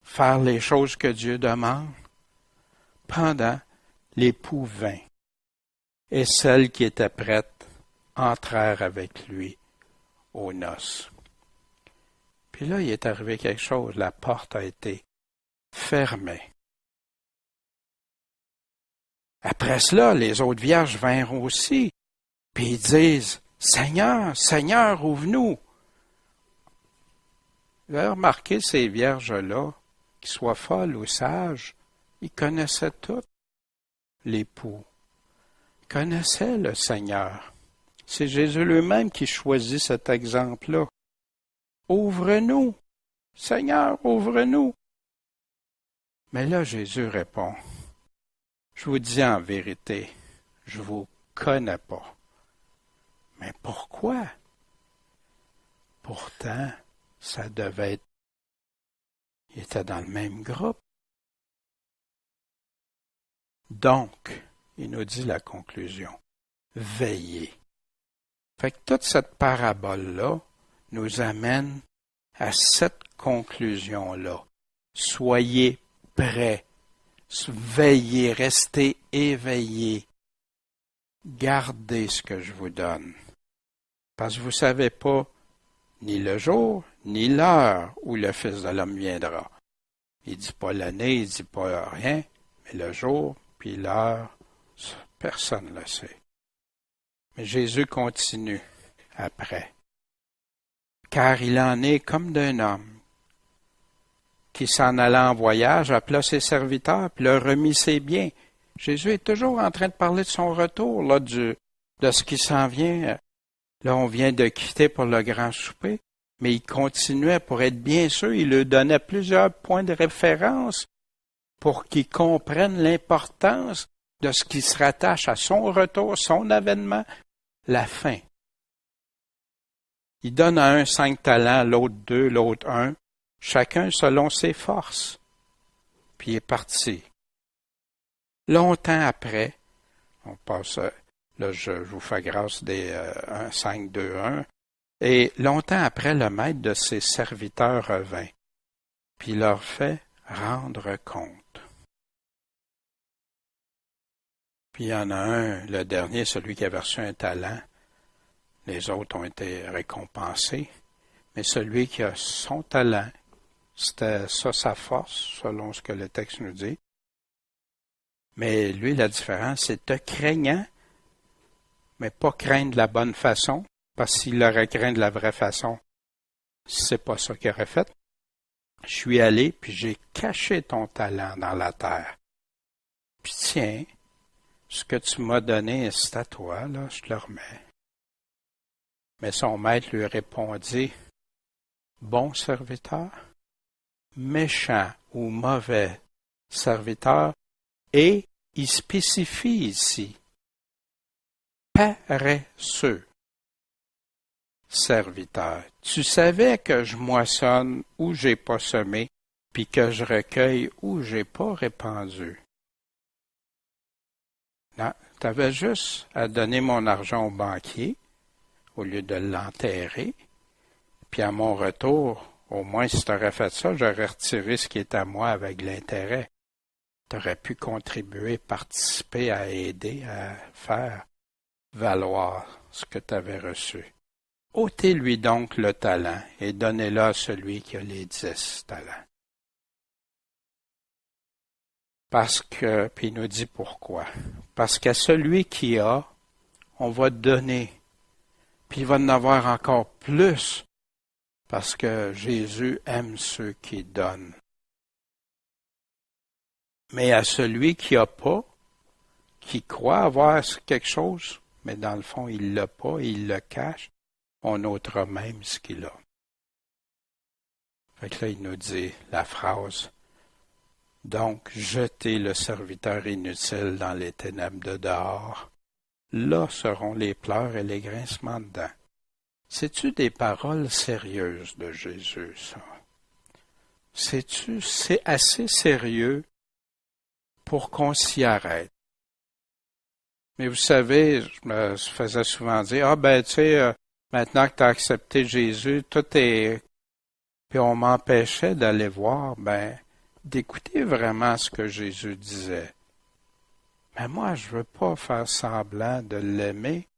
faire les choses que Dieu demande. Pendant, l'époux vint, et celles qui étaient prêtes entrèrent avec lui aux noces. Puis là, il est arrivé quelque chose, la porte a été fermée. Après cela, les autres vierges vinrent aussi, puis ils disent, « Seigneur, Seigneur, ouvre-nous! » Vous avez remarqué ces vierges-là, qu'ils soient folles ou sages, ils connaissaient tout l'époux. Ils connaissaient le Seigneur. C'est Jésus lui-même qui choisit cet exemple-là. Ouvre-nous! Seigneur, ouvre-nous! Mais là, Jésus répond, je vous dis en vérité, je vous connais pas. Mais pourquoi? Pourtant, ça devait être, il était dans le même groupe. Donc, il nous dit la conclusion, veillez. Fait que toute cette parabole-là nous amène à cette conclusion-là. Soyez prêts, veillez, restez éveillés. Gardez ce que je vous donne. Parce que vous ne savez pas ni le jour, ni l'heure où le Fils de l'homme viendra. Il ne dit pas l'année, il ne dit pas rien, mais le jour, puis l'heure, personne ne le sait. Mais Jésus continue après. Car il en est comme d'un homme qui s'en allait en voyage, appela ses serviteurs, puis leur remit ses biens. Jésus est toujours en train de parler de son retour, là, de ce qui s'en vient. Là, on vient de quitter pour le grand souper, mais il continuait pour être bien sûr, il leur donnait plusieurs points de référence pour qu'ils comprennent l'importance de ce qui se rattache à son retour, son avènement, la fin. Il donne à un 5 talents, l'autre 2, l'autre 1, chacun selon ses forces. Puis il est parti. Longtemps après, on passe, là je vous fais grâce des 1, 5, 2, 1, et longtemps après, le maître de ses serviteurs revint, puis leur fait rendre compte. Puis il y en a un, le dernier, celui qui avait reçu un talent. Les autres ont été récompensés. Mais celui qui a son talent, c'était ça sa force, selon ce que le texte nous dit. Mais lui, la différence, c'est te craignant, mais pas craindre de la bonne façon, parce qu'il aurait craint de la vraie façon, c'est pas ça qu'il aurait fait. Je suis allé, puis j'ai caché ton talent dans la terre. Puis tiens, ce que tu m'as donné, c'est à toi, là, je te le remets. Mais son maître lui répondit, bon serviteur, méchant ou mauvais serviteur, et il spécifie ici, paresseux serviteur. Tu savais que je moissonne où j'ai pas semé, puis que je recueille où j'ai pas répandu. Non, t'avais juste à donner mon argent au banquier, au lieu de l'enterrer, puis à mon retour, au moins si t'aurais fait ça, j'aurais retiré ce qui est à moi avec l'intérêt. T'aurais pu contribuer, participer à aider, à faire valoir ce que t'avais reçu. Ôtez-lui donc le talent et donnez-le à celui qui a les 10 talents. Parce que, puis il nous dit pourquoi. Parce qu'à celui qui a, on va donner, puis il va en avoir encore plus, parce que Jésus aime ceux qui donnent. Mais à celui qui n'a pas, qui croit avoir quelque chose, mais dans le fond il l'a pas, il le cache, on ôtera même ce qu'il a. Fait que là, il nous dit la phrase, donc jetez le serviteur inutile dans les ténèbres de dehors. Là seront les pleurs et les grincements de dents. C'est-tu des paroles sérieuses de Jésus, ça? C'est assez sérieux pour qu'on s'y arrête. Mais vous savez, je me faisais souvent dire, tu sais, maintenant que tu as accepté Jésus, tout est... Puis on m'empêchait d'aller voir, d'écouter vraiment ce que Jésus disait. Mais moi, je veux pas faire semblant de l'aimer.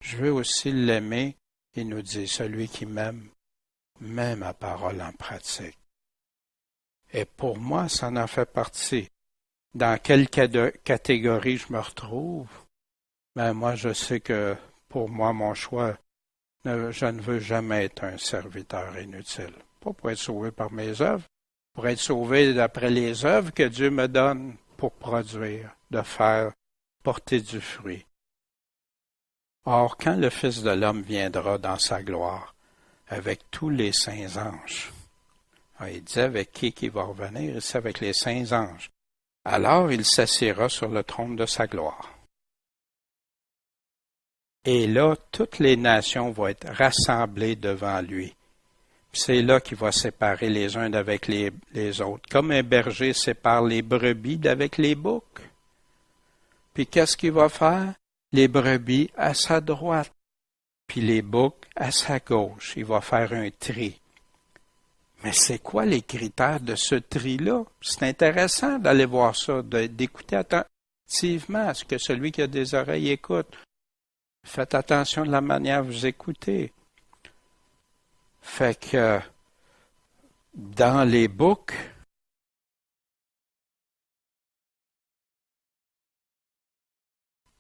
Je veux aussi l'aimer. Il nous dit, celui qui m'aime, met ma parole en pratique. Et pour moi, ça en fait partie. Dans quelle catégorie je me retrouve? Moi, je sais que pour moi, mon choix, je ne veux jamais être un serviteur inutile. Pas pour être sauvé par mes œuvres, pour être sauvé d'après les œuvres que Dieu me donne pour produire, de faire, porter du fruit. Or, quand le Fils de l'homme viendra dans sa gloire, avec tous les saints anges, il dit avec qui va revenir, il dit avec les saints anges, alors il s'assiera sur le trône de sa gloire. Et là, toutes les nations vont être rassemblées devant lui. C'est là qu'il va séparer les uns d'avec les autres, comme un berger sépare les brebis d'avec les boucs. Puis qu'est-ce qu'il va faire? Les brebis à sa droite, puis les boucs à sa gauche. Il va faire un tri. Mais c'est quoi les critères de ce tri-là? C'est intéressant d'aller voir ça, d'écouter attentivement à ce que celui qui a des oreilles écoute. Faites attention de la manière dont vous écoutez. Fait que dans les boucs,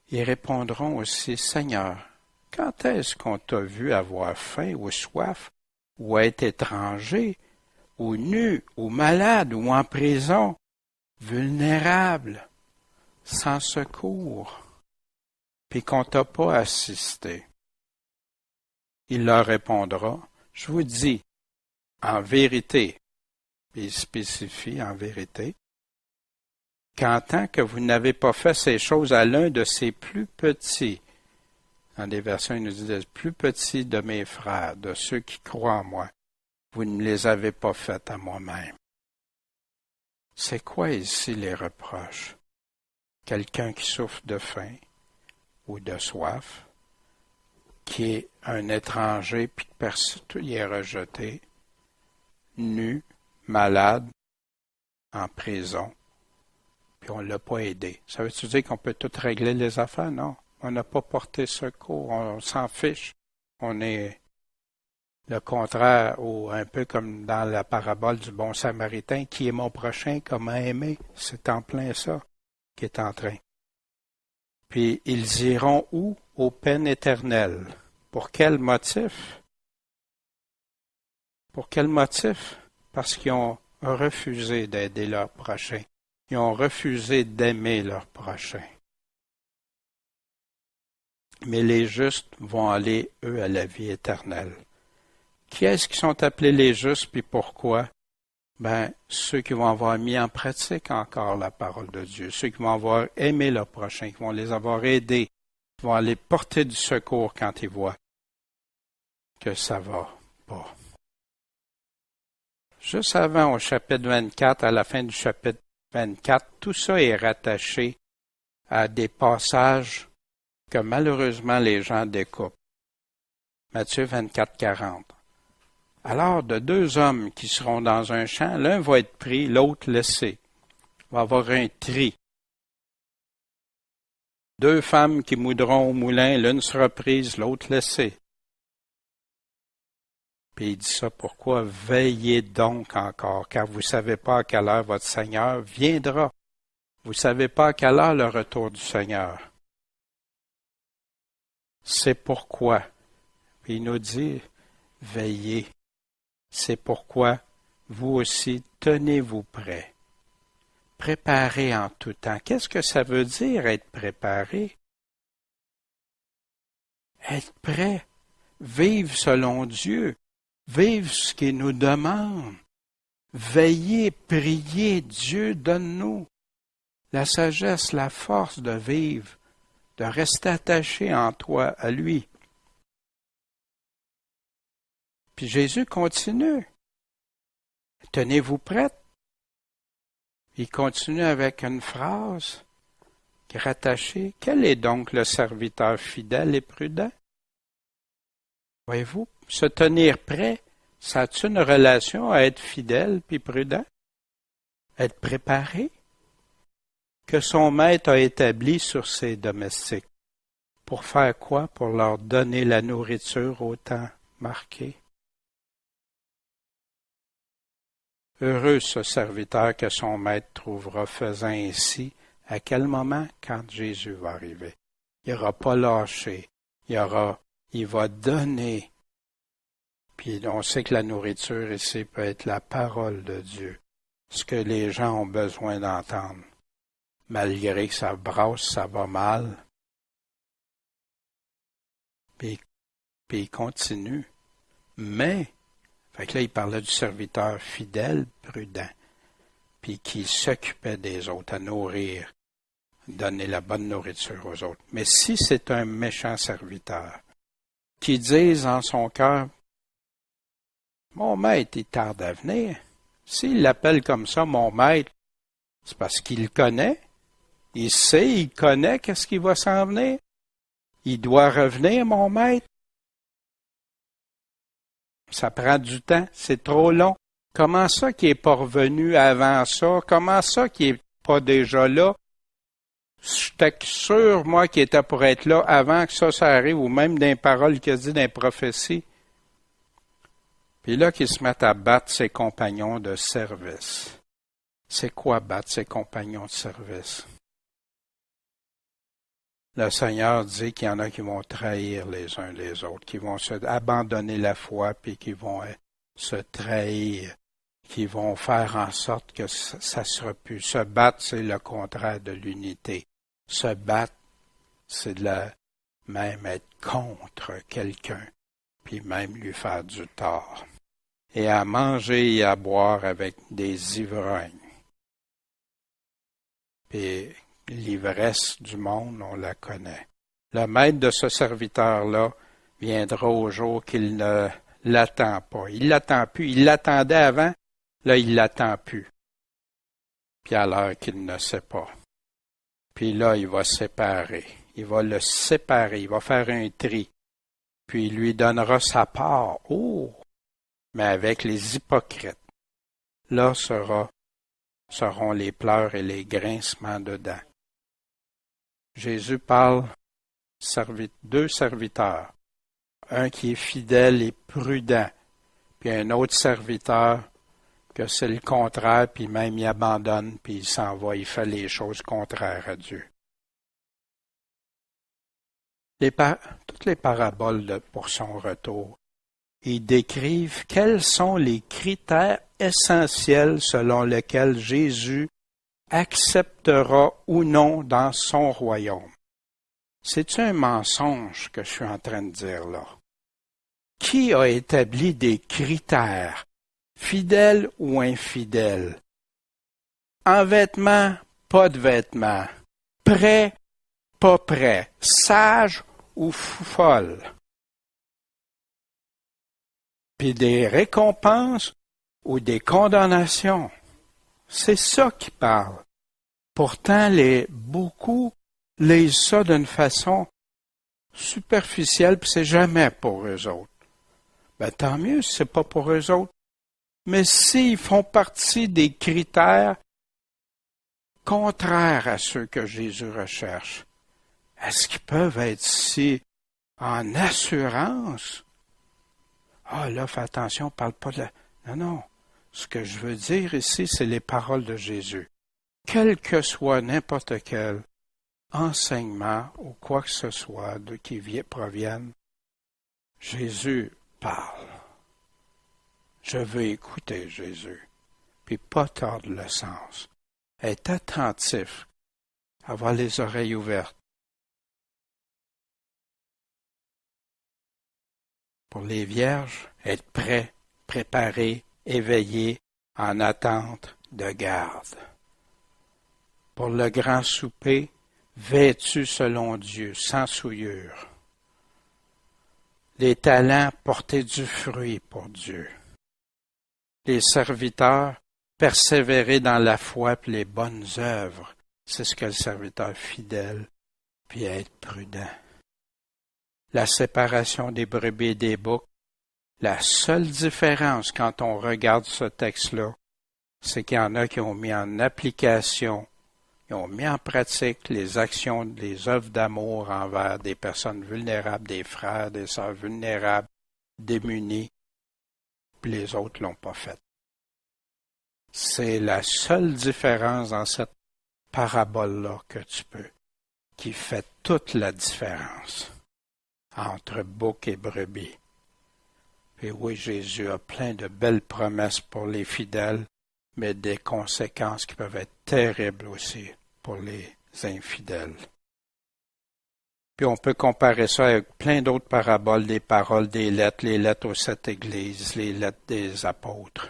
ils répondront aussi, Seigneur, quand est-ce qu'on t'a vu avoir faim ou soif, ou être étranger, ou nu, ou malade, ou en prison, vulnérable, sans secours, puis qu'on t'a pas assisté? Il leur répondra, je vous dis, en vérité, il spécifie en vérité, qu'en tant que vous n'avez pas fait ces choses à l'un de ces plus petits, dans des versions, il nous dit les plus petits de mes frères, de ceux qui croient en moi, vous ne les avez pas faites à moi-même. C'est quoi ici les reproches? Quelqu'un qui souffre de faim ou de soif, qui est un étranger, puis que il est rejeté, nu, malade, en prison, puis on ne l'a pas aidé. Ça veut-tu dire qu'on peut tout régler les affaires? Non. On n'a pas porté secours, on s'en fiche. On est le contraire, ou un peu comme dans la parabole du bon samaritain, qui est mon prochain, comment aimer? C'est en plein ça qui est en train. Puis ils iront où? Aux peines éternelles. Pour quel motif? Pour quel motif? Parce qu'ils ont refusé d'aider leur prochain. Ils ont refusé d'aimer leur prochain. Mais les justes vont aller, eux, à la vie éternelle. Qui est-ce qui sont appelés les justes, puis pourquoi? Ceux qui vont avoir mis en pratique encore la parole de Dieu, ceux qui vont avoir aimé leur prochain, qui vont les avoir aidés, qui vont aller porter du secours quand ils voient que ça va pas. Juste avant, au chapitre 24, à la fin du chapitre 24, tout ça est rattaché à des passages que malheureusement les gens découpent. Matthieu 24, 40. Alors, de deux hommes qui seront dans un champ, l'un va être pris, l'autre laissé. Il va y avoir un tri. Deux femmes qui moudront au moulin, l'une sera prise, l'autre laissée. Puis il dit ça pourquoi? Veillez donc encore, car vous ne savez pas à quelle heure votre Seigneur viendra. Vous ne savez pas à quelle heure le retour du Seigneur. C'est pourquoi. Puis il nous dit, veillez. C'est pourquoi vous aussi tenez-vous prêts. Préparez en tout temps. Qu'est-ce que ça veut dire être préparé? Être prêt. Vivre selon Dieu. Vivre ce qu'il nous demande. Veiller, prier. Dieu, donne-nous la sagesse, la force de vivre, de rester attaché en toi, à lui. Puis Jésus continue. Tenez-vous prêtes. Il continue avec une phrase qui est rattachée. Quel est donc le serviteur fidèle et prudent? Voyez-vous, se tenir prêt, ça a-t-il une relation à être fidèle puis prudent? Être préparé? Que son maître a établi sur ses domestiques. Pour faire quoi? Pour leur donner la nourriture au temps marqué. Heureux ce serviteur que son maître trouvera faisant ainsi, à quel moment? Quand Jésus va arriver. Il n'aura pas lâché, il va donner. Puis on sait que la nourriture ici peut être la parole de Dieu, ce que les gens ont besoin d'entendre. Malgré que ça brasse, ça va mal. Puis il continue. Mais, fait que là, il parlait du serviteur fidèle, prudent, puis qui s'occupait des autres, à nourrir, donner la bonne nourriture aux autres. Mais si c'est un méchant serviteur, qui dise en son cœur, mon maître, il tarde à venir. S'il l'appelle comme ça, mon maître, c'est parce qu'il le connaît. Il sait, il connaît qu'est-ce qui va s'en venir. Il doit revenir, mon maître. Ça prend du temps, c'est trop long. Comment ça qu'il n'est pas revenu avant ça? Comment ça qu'il n'est pas déjà là? J'étais sûr, moi, qu'il était pour être là avant que ça arrive, ou même dans les paroles qu'il a dit dans les prophéties. Puis là, qu'il se met à battre ses compagnons de service. C'est quoi battre ses compagnons de service? Le Seigneur dit qu'il y en a qui vont trahir les uns les autres, qui vont se abandonner la foi, puis qui vont se trahir, qui vont faire en sorte que ça sera plus. Se battre, c'est le contraire de l'unité. Se battre, c'est même être contre quelqu'un, puis même lui faire du tort. Et à manger et à boire avec des ivrognes. Puis l'ivresse du monde, on la connaît. Le maître de ce serviteur-là viendra au jour qu'il ne l'attend pas. Il l'attend plus. Il l'attendait avant, là, il l'attend plus. Puis à l'heure qu'il ne sait pas. Puis là, il va séparer. Il va le séparer. Il va faire un tri. Puis il lui donnera sa part. Oh! Mais avec les hypocrites. Là seront les pleurs et les grincements de dents. Jésus parle deux serviteurs, un qui est fidèle et prudent, puis un autre serviteur que c'est le contraire, puis même il abandonne, puis il s'en va, il fait les choses contraires à Dieu. Toutes les paraboles pour son retour, ils décrivent quels sont les critères essentiels selon lesquels Jésus acceptera ou non dans son royaume. C'est un mensonge que je suis en train de dire là. Qui a établi des critères, fidèles ou infidèles? En vêtements, pas de vêtements. Prêt, pas prêt. Sage ou folle. Puis des récompenses ou des condamnations. C'est ça qui parle. Pourtant, beaucoup lisent ça d'une façon superficielle, puis c'est jamais pour eux autres. Ben, tant mieux si c'est pas pour eux autres. Mais s'ils font partie des critères contraires à ceux que Jésus recherche, est-ce qu'ils peuvent être si en assurance? Ah, là, fais attention, parle pas de la... Non, non. Ce que je veux dire ici, c'est les paroles de Jésus. Quel que soit n'importe quel enseignement ou quoi que ce soit qui provienne, Jésus parle. Je veux écouter Jésus, puis pas tordre le sens. Être attentif, avoir les oreilles ouvertes. Pour les vierges, être prêt, préparé, éveillé, en attente de garde. Pour le grand souper, vêtu selon Dieu, sans souillure. Les talents, porter du fruit pour Dieu. Les serviteurs, persévérer dans la foi et les bonnes œuvres. C'est ce que le serviteur fidèle, puis être prudent. La séparation des brebis et des boucs. La seule différence quand on regarde ce texte-là, c'est qu'il y en a qui ont mis en application, ils ont mis en pratique les actions, les œuvres d'amour envers des personnes vulnérables, des frères, des sœurs vulnérables, démunis, puis les autres l'ont pas fait. C'est la seule différence dans cette parabole-là que tu peux, qui fait toute la différence entre bouc et brebis. Et oui, Jésus a plein de belles promesses pour les fidèles, mais des conséquences qui peuvent être terribles aussi pour les infidèles. Puis on peut comparer ça avec plein d'autres paraboles, des paroles, des lettres, les lettres aux 7 églises, les lettres des apôtres.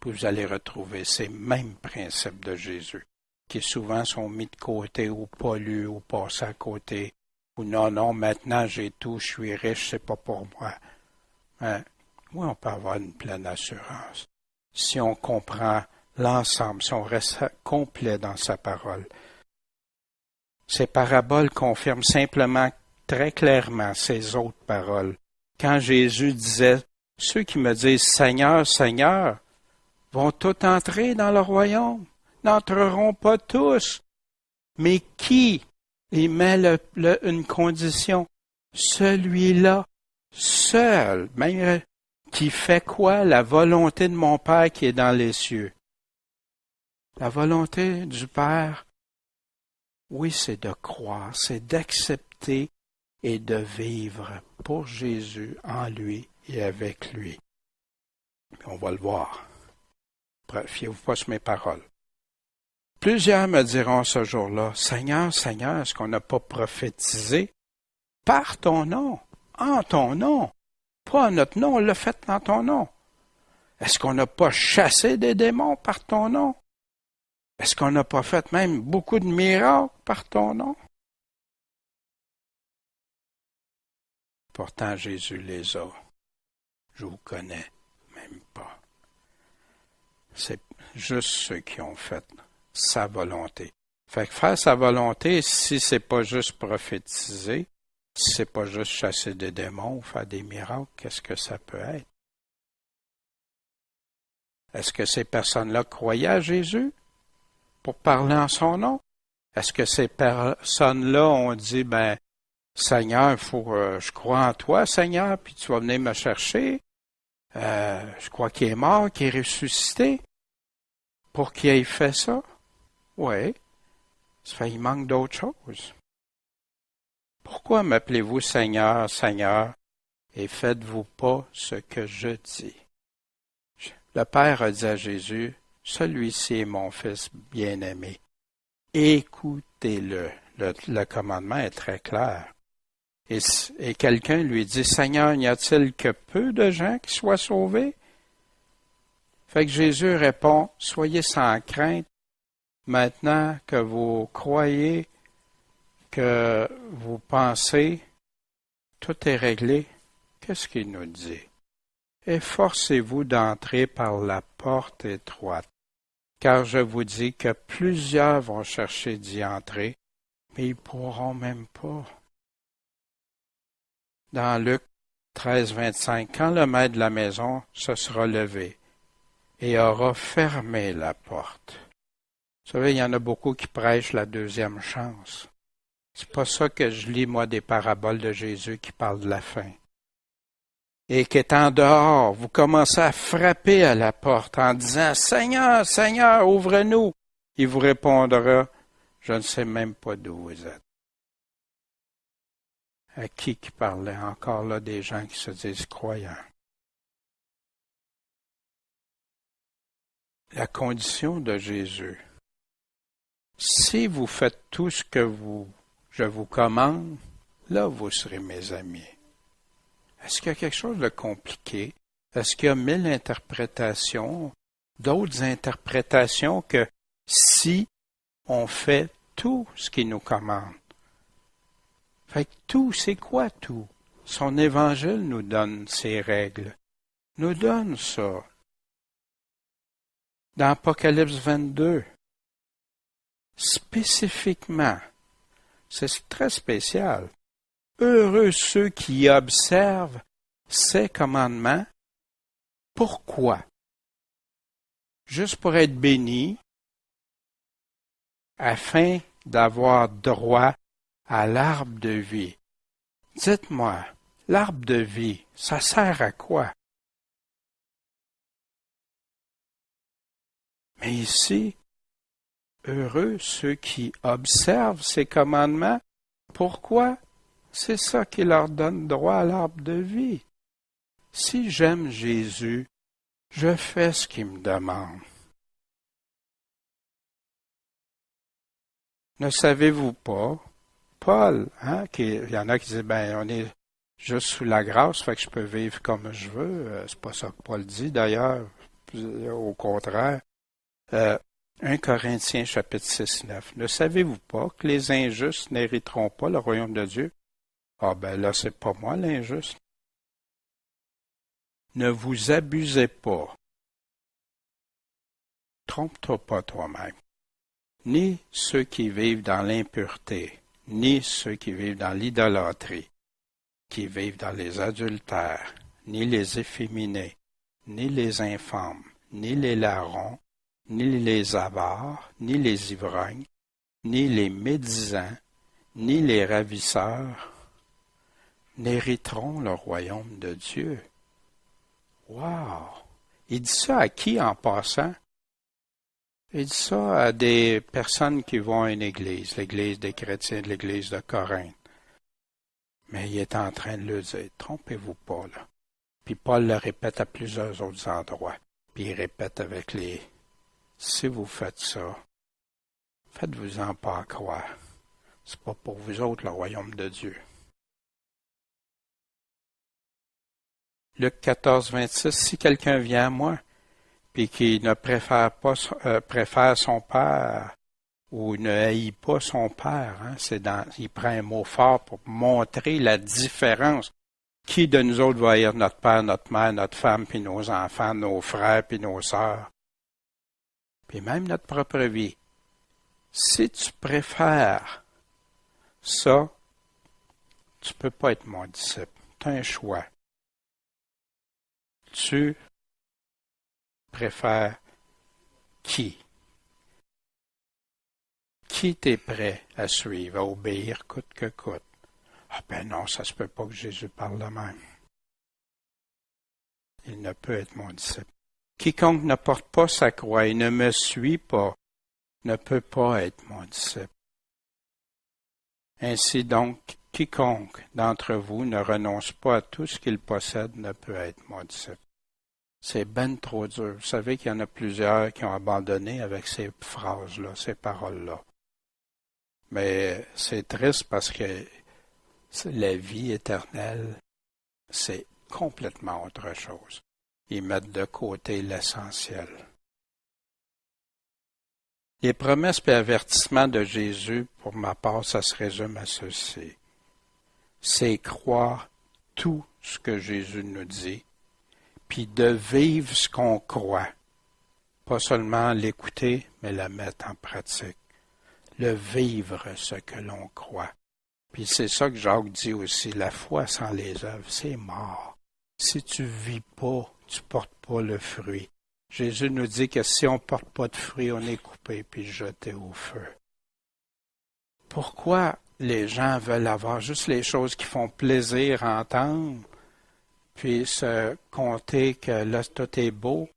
Puis vous allez retrouver ces mêmes principes de Jésus, qui souvent sont mis de côté ou pas lus ou passés à côté, ou non, maintenant j'ai tout, je suis riche, c'est pas pour moi. Hein? Oui, on peut avoir une pleine assurance. Si on comprend l'ensemble, si on reste complet dans sa parole. Ces paraboles confirment simplement très clairement ces autres paroles. Quand Jésus disait, ceux qui me disent Seigneur, Seigneur, vont tous entrer dans le royaume, n'entreront pas tous. Mais qui? Il met une condition. Celui-là, seul, même qui fait quoi? La volonté de mon Père qui est dans les cieux. La volonté du Père, oui, c'est de croire, c'est d'accepter et de vivre pour Jésus, en lui et avec lui. On va le voir. Fiez-vous pas sur mes paroles. Plusieurs me diront ce jour-là, Seigneur, Seigneur, est-ce qu'on n'a pas prophétisé par ton nom, en ton nom? Pas en notre nom, on l'a fait dans ton nom. Est-ce qu'on n'a pas chassé des démons par ton nom? Est-ce qu'on n'a pas fait même beaucoup de miracles par ton nom? Pourtant, Jésus les a. Je vous connais même pas. C'est juste ceux qui ont fait sa volonté. Fait que faire sa volonté, si c'est pas juste prophétiser, si c'est pas juste chasser des démons ou faire des miracles, qu'est-ce que ça peut être? Est-ce que ces personnes-là croyaient à Jésus pour parler en son nom? Est-ce que ces personnes-là ont dit, Seigneur, je crois en toi, Seigneur, puis tu vas venir me chercher. Je crois qu'il est mort, qu'il est ressuscité. Pour qu'il ait fait ça? Oui. Ça fait il manque d'autres choses. Pourquoi m'appelez-vous Seigneur, Seigneur, et faites-vous pas ce que je dis? Le Père a dit à Jésus, celui-ci est mon Fils bien-aimé. Écoutez-le. Le commandement est très clair. Et quelqu'un lui dit, Seigneur, n'y a-t-il que peu de gens qui soient sauvés? Fait que Jésus répond, soyez sans crainte, maintenant que vous croyez, que vous pensez, tout est réglé. Qu'est-ce qu'il nous dit? Efforcez-vous d'entrer par la porte étroite, car je vous dis que plusieurs vont chercher d'y entrer, mais ils ne pourront même pas. Dans Luc 13, 25, quand le maître de la maison se sera levé et aura fermé la porte. Vous savez, il y en a beaucoup qui prêchent la deuxième chance. C'est pas ça que je lis, moi, des paraboles de Jésus qui parlent de la fin. Et qu'étant dehors, vous commencez à frapper à la porte en disant « Seigneur, Seigneur, ouvre-nous » Il vous répondra « Je ne sais même pas d'où vous êtes. » À qui parlait encore là des gens qui se disent croyants? La condition de Jésus. Si vous faites tout ce que je vous commande, là vous serez mes amis. Est-ce qu'il y a quelque chose de compliqué? Est-ce qu'il y a 1000 interprétations, d'autres interprétations que si on fait tout ce qu'il nous commande? Fait que tout, c'est quoi tout? Son évangile nous donne ses règles, nous donne ça. Dans Apocalypse 22, spécifiquement, c'est très spécial. Heureux ceux qui observent ces commandements. Pourquoi? Juste pour être bénis, afin d'avoir droit à l'arbre de vie. Dites-moi, l'arbre de vie, ça sert à quoi? Mais ici, heureux ceux qui observent ces commandements. Pourquoi? C'est ça qui leur donne droit à l'arbre de vie. Si j'aime Jésus, je fais ce qu'il me demande. Ne savez-vous pas, Paul, il y en a qui disent, on est juste sous la grâce, fait que je peux vivre comme je veux. C'est pas ça que Paul dit d'ailleurs, au contraire. 1 Corinthiens chapitre 6, 9. Ne savez-vous pas que les injustes n'hériteront pas le royaume de Dieu? Ah là, c'est pas moi l'injuste. Ne vous abusez pas. Trompe-toi pas toi-même. Ni ceux qui vivent dans l'impureté, ni ceux qui vivent dans l'idolâtrie, qui vivent dans les adultères, ni les efféminés, ni les infâmes, ni les larrons, ni les avares, ni les ivrognes, ni les médisants, ni les ravisseurs, n'hériteront le royaume de Dieu. Wow! Il dit ça à qui en passant? Il dit ça à des personnes qui vont à une église, l'église des chrétiens de l'église de Corinthe. Mais il est en train de leur dire, trompez-vous pas, là. Puis Paul le répète à plusieurs autres endroits. Puis il répète avec si vous faites ça, faites-vous-en pas croire. C'est pas pour vous autres le royaume de Dieu. Luc 14, 26, si quelqu'un vient à moi, puis qui ne préfère son père ou ne haït pas son père, il prend un mot fort pour montrer la différence. Qui de nous autres va haïr notre père, notre mère, notre femme, puis nos enfants, nos frères, puis nos sœurs, puis même notre propre vie? Si tu préfères ça, tu peux pas être mon disciple. Tu as un choix. Tu préfères qui? Qui t'es prêt à suivre, à obéir coûte que coûte? Ah non, ça se peut pas que Jésus parle de même. Il ne peut être mon disciple. Quiconque ne porte pas sa croix et ne me suit pas, ne peut pas être mon disciple. Ainsi donc, quiconque d'entre vous ne renonce pas à tout ce qu'il possède ne peut être mon disciple. C'est ben trop dur. Vous savez qu'il y en a plusieurs qui ont abandonné avec ces phrases-là, ces paroles-là. Mais c'est triste parce que la vie éternelle, c'est complètement autre chose. Ils mettent de côté l'essentiel. Les promesses et avertissements de Jésus, pour ma part, ça se résume à ceci. C'est croire tout ce que Jésus nous dit, puis de vivre ce qu'on croit. Pas seulement l'écouter, mais la mettre en pratique. Le vivre ce que l'on croit. Puis c'est ça que Jacques dit aussi, la foi sans les œuvres, c'est mort. Si tu vis pas, tu portes pas le fruit. Jésus nous dit que si on porte pas de fruit, on est coupé puis jeté au feu. Pourquoi les gens veulent avoir juste les choses qui font plaisir à entendre, puis se compter que là tout est beau?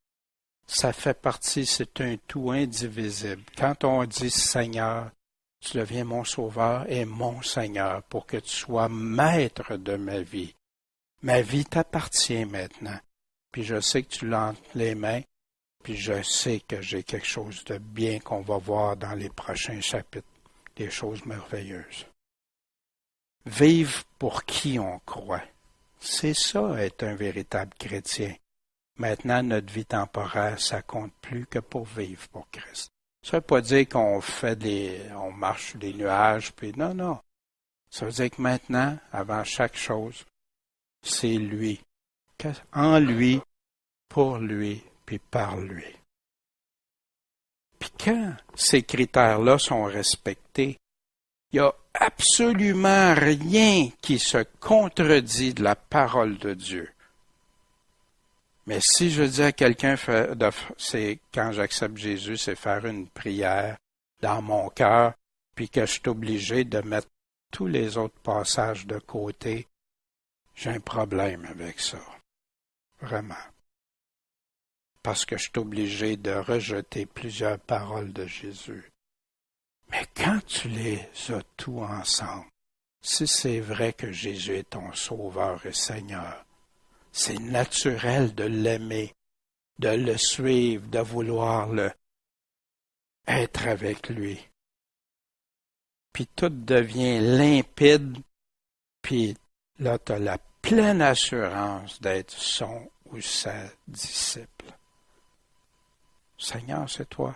Ça fait partie, c'est un tout indivisible. Quand on dit Seigneur, tu deviens mon Sauveur et mon Seigneur pour que tu sois maître de ma vie. Ma vie t'appartient maintenant. Puis je sais que tu l'as entre les mains, puis je sais que j'ai quelque chose de bien qu'on va voir dans les prochains chapitres, des choses merveilleuses. Vivre pour qui on croit. C'est ça, être un véritable chrétien. Maintenant, notre vie temporaire, ça compte plus que pour vivre pour Christ. Ça veut pas dire qu'on on marche sur des nuages, puis non. Ça veut dire que maintenant, avant chaque chose, c'est lui. En lui, pour lui, puis par lui. Puis quand ces critères-là sont respectés, il n'y a absolument rien qui se contredit de la parole de Dieu. Mais si je dis à quelqu'un, c'est quand j'accepte Jésus, c'est faire une prière dans mon cœur, puis que je suis obligé de mettre tous les autres passages de côté, j'ai un problème avec ça. Vraiment. Parce que je suis obligé de rejeter plusieurs paroles de Jésus. Mais quand tu les as tous ensemble, si c'est vrai que Jésus est ton Sauveur et Seigneur, c'est naturel de l'aimer, de le suivre, de vouloir être avec lui. Puis tout devient limpide, puis là, tu as la pleine assurance d'être son ou sa disciple. Seigneur, c'est toi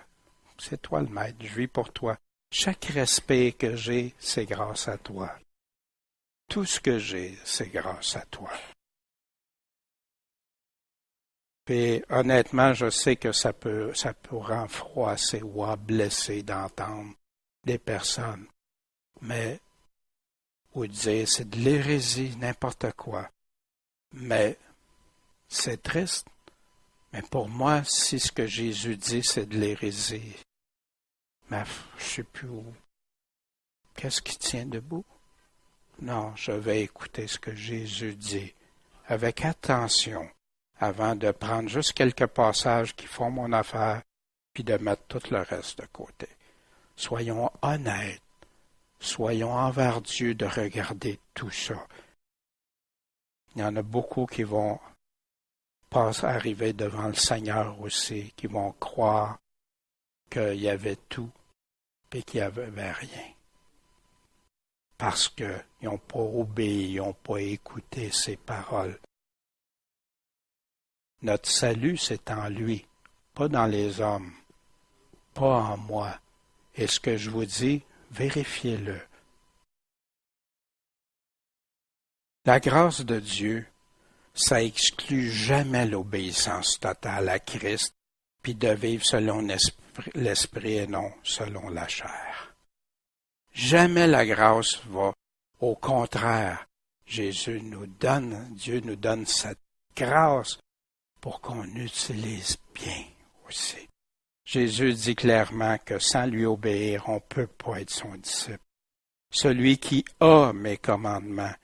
le maître, je vis pour toi. Chaque respect que j'ai, c'est grâce à toi. Tout ce que j'ai, c'est grâce à toi. Puis honnêtement, je sais que ça peut rendre froisser ou blesser d'entendre des personnes. Mais, ou dire, c'est de l'hérésie, n'importe quoi. Mais, c'est triste. Mais pour moi, si ce que Jésus dit, c'est de l'hérésie, je ne sais plus où. Qu'est-ce qui tient debout? Non, je vais écouter ce que Jésus dit avec attention avant de prendre juste quelques passages qui font mon affaire puis de mettre tout le reste de côté. Soyons honnêtes. Soyons envers Dieu de regarder tout ça. Il y en a beaucoup qui vont arriver devant le Seigneur aussi, qui vont croire qu'il y avait tout et qu'il n'y avait rien. Parce qu'ils n'ont pas obéi, ils n'ont pas écouté ses paroles. Notre salut, c'est en lui, pas dans les hommes, pas en moi. Et ce que je vous dis, vérifiez-le. La grâce de Dieu, ça exclut jamais l'obéissance totale à Christ, puis de vivre selon l'esprit et non selon la chair. Jamais la grâce va. Au contraire, Dieu nous donne cette grâce pour qu'on utilise bien aussi. Jésus dit clairement que sans lui obéir, on ne peut pas être son disciple. Celui qui a mes commandements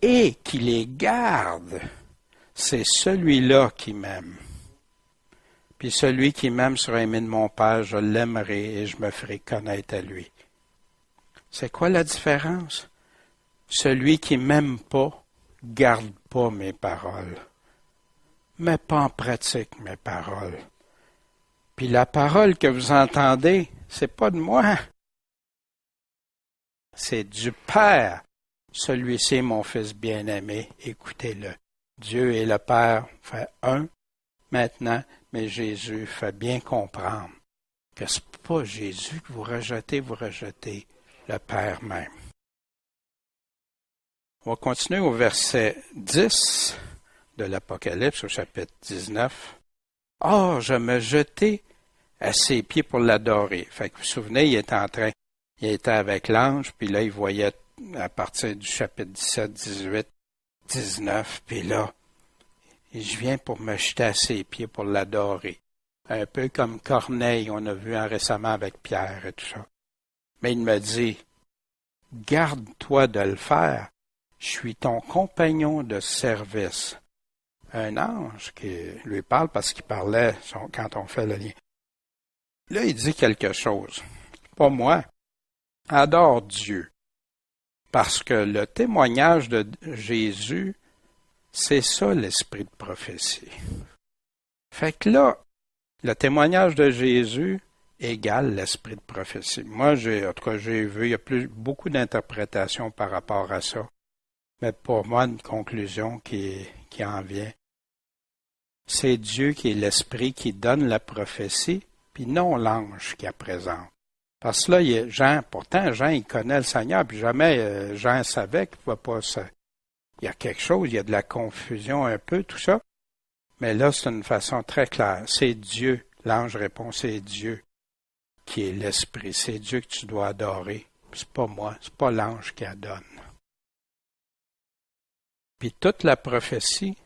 et qui les garde, c'est celui-là qui m'aime. Puis celui qui m'aime sera aimé de mon Père, je l'aimerai et je me ferai connaître à lui. C'est quoi la différence? Celui qui m'aime pas, garde pas mes paroles. Mets pas en pratique mes paroles. Puis la parole que vous entendez, c'est pas de moi. C'est du Père. Celui-ci est mon Fils bien-aimé, écoutez-le. Dieu et le Père fait un maintenant, mais Jésus fait bien comprendre que ce n'est pas Jésus que vous rejetez le Père même. On va continuer au verset 10 de l'Apocalypse, au chapitre 19. « Or, je me jetai à ses pieds pour l'adorer. » Fait que vous vous souvenez, il était avec l'ange, puis là, il voyait à partir du chapitre 17, 18, 19, puis là, je viens pour me jeter à ses pieds pour l'adorer. Un peu comme Corneille, on a vu récemment avec Pierre et tout ça. Mais il me dit, garde-toi de le faire, je suis ton compagnon de service. Un ange qui lui parle parce qu'il parlait quand on fait le lien. Là, il dit quelque chose. Pas moi. Adore Dieu. Parce que le témoignage de Jésus, c'est ça l'esprit de prophétie. Fait que là, le témoignage de Jésus égale l'esprit de prophétie. Moi, en tout cas, j'ai vu, il y a beaucoup d'interprétations par rapport à ça. Mais pour moi, une conclusion qui en vient. C'est Dieu qui est l'esprit qui donne la prophétie, puis non l'ange qui la présente. Parce que là, pourtant, Jean, il connaît le Seigneur, puis jamais Jean savait qu'il ne pouvait pas se... Il y a quelque chose, il y a de la confusion un peu, tout ça. Mais là, c'est une façon très claire. C'est Dieu. L'ange répond, c'est Dieu qui est l'esprit. C'est Dieu que tu dois adorer. C'est pas moi, c'est pas l'ange qui la donne. Puis toute la prophétie,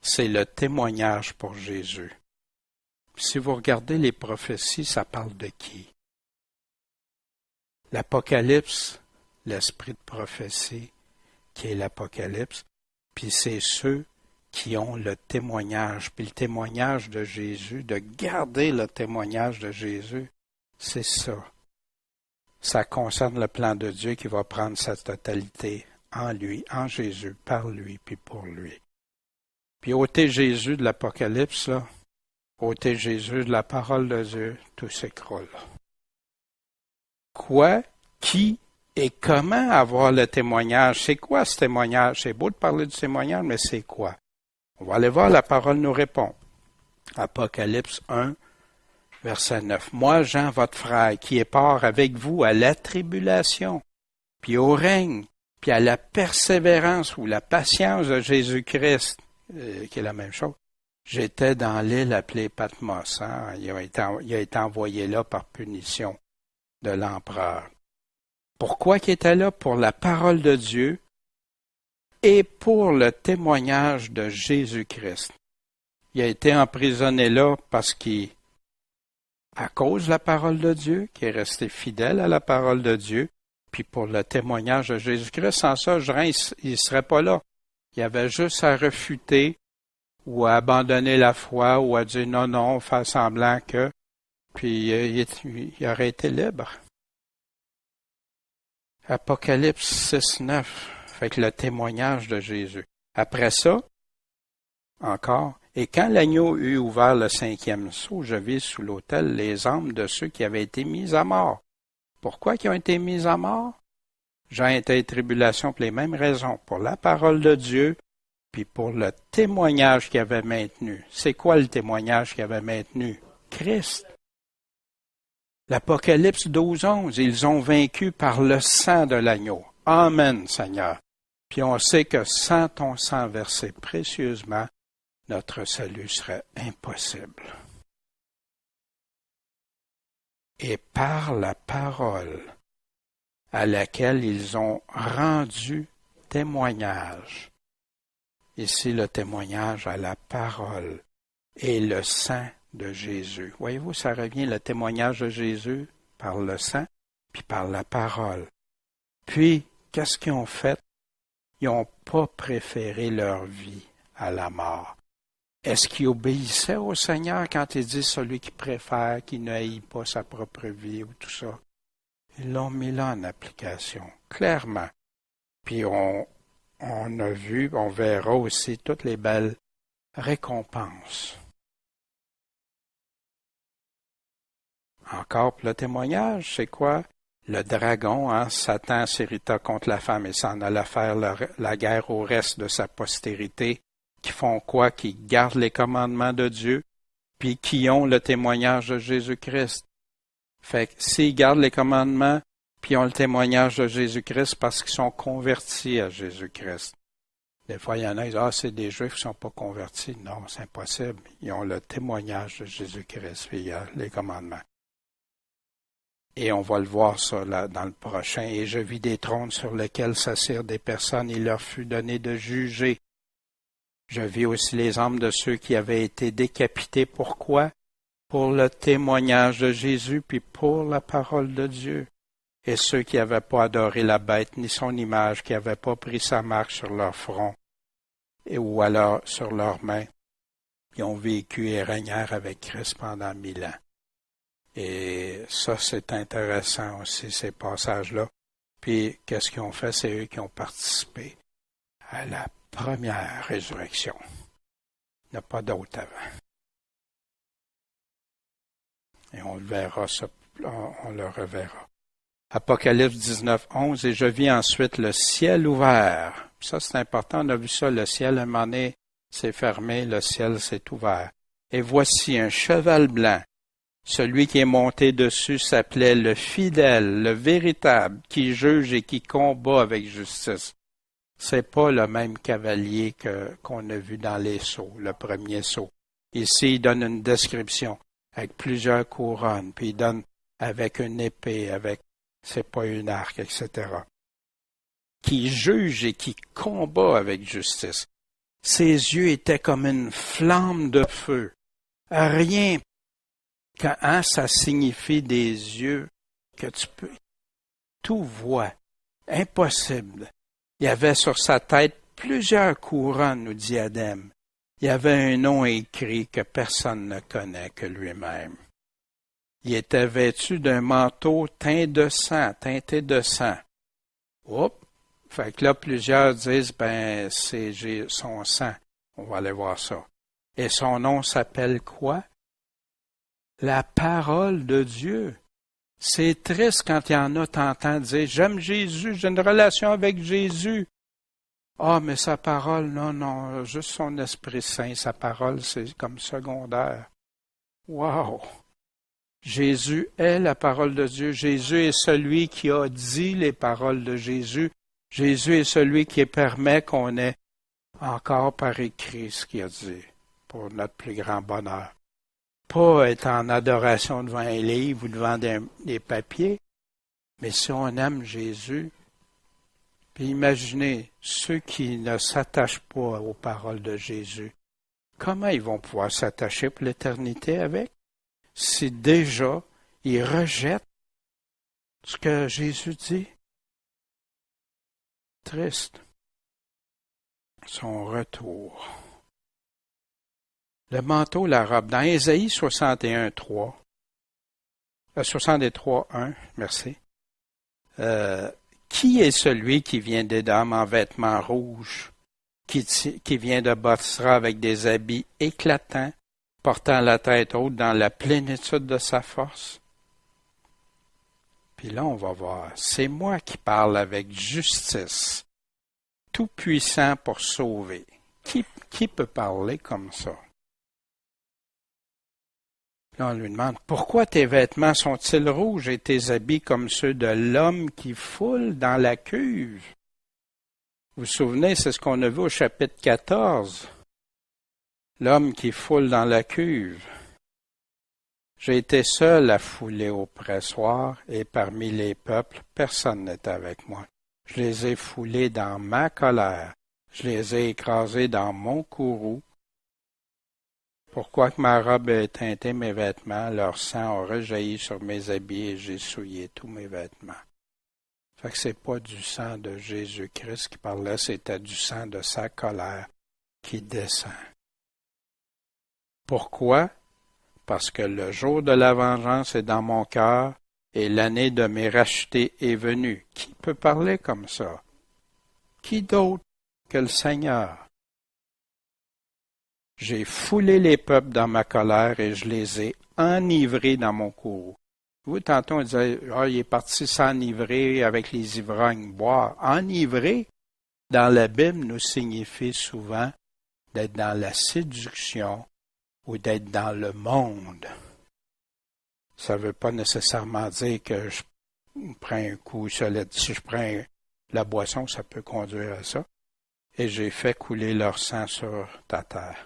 c'est le témoignage pour Jésus. Si vous regardez les prophéties, ça parle de qui? L'Apocalypse, l'esprit de prophétie, qui est l'Apocalypse, puis c'est ceux qui ont le témoignage, puis le témoignage de Jésus, de garder le témoignage de Jésus, c'est ça. Ça concerne le plan de Dieu qui va prendre sa totalité en lui, en Jésus, par lui, puis pour lui. Puis ôter Jésus de l'Apocalypse, là, ôter Jésus de la parole de Dieu, tout s'écroule. Quoi, qui et comment avoir le témoignage? C'est quoi ce témoignage? C'est beau de parler du témoignage, mais c'est quoi? On va aller voir, la parole nous répond. Apocalypse 1, verset 9. Moi, Jean, votre frère, qui est part avec vous à la tribulation, puis au règne, puis à la persévérance ou la patience de Jésus-Christ, qui est la même chose. J'étais dans l'île appelée Patmos. Hein? Il a été envoyé là par punition de l'empereur. Pourquoi qu'il était là? Pour la parole de Dieu et pour le témoignage de Jésus-Christ. Il a été emprisonné là parce à cause de la parole de Dieu, qui est resté fidèle à la parole de Dieu, puis pour le témoignage de Jésus-Christ. Sans ça, Jean, il ne serait pas là. Il avait juste à refuter ou à abandonner la foi ou à dire non, faire semblant que, puis il aurait été libre. Apocalypse 6, 9, fait que le témoignage de Jésus. Après ça, encore, et quand l'agneau eut ouvert le 5e sceau, je vis sous l'autel les âmes de ceux qui avaient été mis à mort. Pourquoi ils ont été mis à mort? Jean était en tribulation pour les mêmes raisons, pour la parole de Dieu, puis pour le témoignage qu'il avait maintenu. C'est quoi le témoignage qu'il avait maintenu? Christ. L'Apocalypse 12, 11, ils ont vaincu par le sang de l'agneau. Amen, Seigneur. Puis on sait que sans ton sang versé précieusement, notre salut serait impossible. Et par la parole à laquelle ils ont rendu témoignage. Ici, le témoignage à la parole et le sang de Jésus. Voyez-vous, ça revient le témoignage de Jésus par le sang, puis par la parole. Puis, qu'est-ce qu'ils ont fait? Ils n'ont pas préféré leur vie à la mort. Est-ce qu'ils obéissaient au Seigneur quand il dit celui qui préfère, qui ne haït pas sa propre vie ou tout ça? Ils l'ont mis là en application, clairement. Puis on a vu, on verra aussi toutes les belles récompenses. Encore pour le témoignage, c'est quoi? Le dragon, Satan s'irrita contre la femme et s'en alla faire la guerre au reste de sa postérité, qui font quoi? Qui gardent les commandements de Dieu, puis qui ont le témoignage de Jésus-Christ. Fait que s'ils gardent les commandements, puis ont le témoignage de Jésus-Christ parce qu'ils sont convertis à Jésus-Christ. Des fois, il y en a qui disent, c'est des Juifs qui ne sont pas convertis. Non, c'est impossible. Ils ont le témoignage de Jésus-Christ, puis il y a les commandements. Et on va le voir ça là, dans le prochain. Et je vis des trônes sur lesquels s'assirent des personnes, il leur fut donné de juger. Je vis aussi les âmes de ceux qui avaient été décapités. Pourquoi? Pour le témoignage de Jésus, puis pour la parole de Dieu. Et ceux qui n'avaient pas adoré la bête, ni son image, qui n'avaient pas pris sa marque sur leur front, ou alors sur leurs mains, ils ont vécu et régnèrent avec Christ pendant 1000 ans. Et ça, c'est intéressant aussi, ces passages-là. Puis, qu'est-ce qu'ils ont fait? C'est eux qui ont participé à la première résurrection. Il n'y a pas d'autre avant. Et on le verra, on le reverra. Apocalypse 19, 11, et je vis ensuite le ciel ouvert. Ça, c'est important, on a vu ça, le ciel, un moment donné, c'est fermé, le ciel s'est ouvert. Et voici un cheval blanc. Celui qui est monté dessus s'appelait le fidèle, le véritable, qui juge et qui combat avec justice. C'est pas le même cavalier qu'on a vu dans les sceaux, le premier sceau. Ici, il donne une description avec plusieurs couronnes, puis il donne avec une épée, c'est pas une arc, etc. Qui juge et qui combat avec justice. Ses yeux étaient comme une flamme de feu. Rien quand ça signifie des yeux que tu peux tout voir. Impossible. Il y avait sur sa tête plusieurs couronnes ou diadèmes. Il y avait un nom écrit que personne ne connaît que lui-même. Il était vêtu d'un manteau teinté de sang. Oups! Fait que là, plusieurs disent, c'est son sang. On va aller voir ça. Et son nom s'appelle quoi? La parole de Dieu. C'est triste quand il y en a t'entends dire, j'aime Jésus, j'ai une relation avec Jésus. Mais sa parole, non, juste son Esprit Saint, sa parole, c'est comme secondaire. Wow! Jésus est la parole de Dieu. Jésus est celui qui a dit les paroles de Jésus. Jésus est celui qui permet qu'on ait encore par écrit ce qu'il a dit, pour notre plus grand bonheur. Pas être en adoration devant un livre ou devant des papiers, mais si on aime Jésus, puis imaginez ceux qui ne s'attachent pas aux paroles de Jésus, comment ils vont pouvoir s'attacher pour l'éternité avec? Si déjà ils rejettent ce que Jésus dit. Triste. Son retour. Le manteau, la robe. Dans Ésaïe 61, 3, 63, 1, merci. Qui est celui qui vient d'Édom en vêtements rouges, qui vient de Bosra avec des habits éclatants, portant la tête haute dans la plénitude de sa force? Puis là, on va voir, c'est moi qui parle avec justice, tout puissant pour sauver. Qui peut parler comme ça? Là, on lui demande, pourquoi tes vêtements sont-ils rouges et tes habits comme ceux de l'homme qui foule dans la cuve? Vous vous souvenez, c'est ce qu'on a vu au chapitre 14. L'homme qui foule dans la cuve. J'ai été seul à fouler au pressoir et parmi les peuples, personne n'était avec moi. Je les ai foulés dans ma colère. Je les ai écrasés dans mon courroux. Pourquoi que ma robe a teinté mes vêtements, leur sang a rejailli sur mes habits et j'ai souillé tous mes vêtements. Fait que c'est pas du sang de Jésus-Christ qui parlait, c'était du sang de sa colère qui descend. Pourquoi? Parce que le jour de la vengeance est dans mon cœur et l'année de mes rachetés est venue. Qui peut parler comme ça? Qui d'autre que le Seigneur? J'ai foulé les peuples dans ma colère et je les ai enivrés dans mon courroux. Vous, tantôt, on disait, il est parti s'enivrer avec les ivrognes, boire. Enivrer, dans la Bible, nous signifie souvent d'être dans la séduction ou d'être dans le monde. Ça ne veut pas nécessairement dire que je prends un coup solide. Si je prends la boisson, ça peut conduire à ça. Et j'ai fait couler leur sang sur ta terre.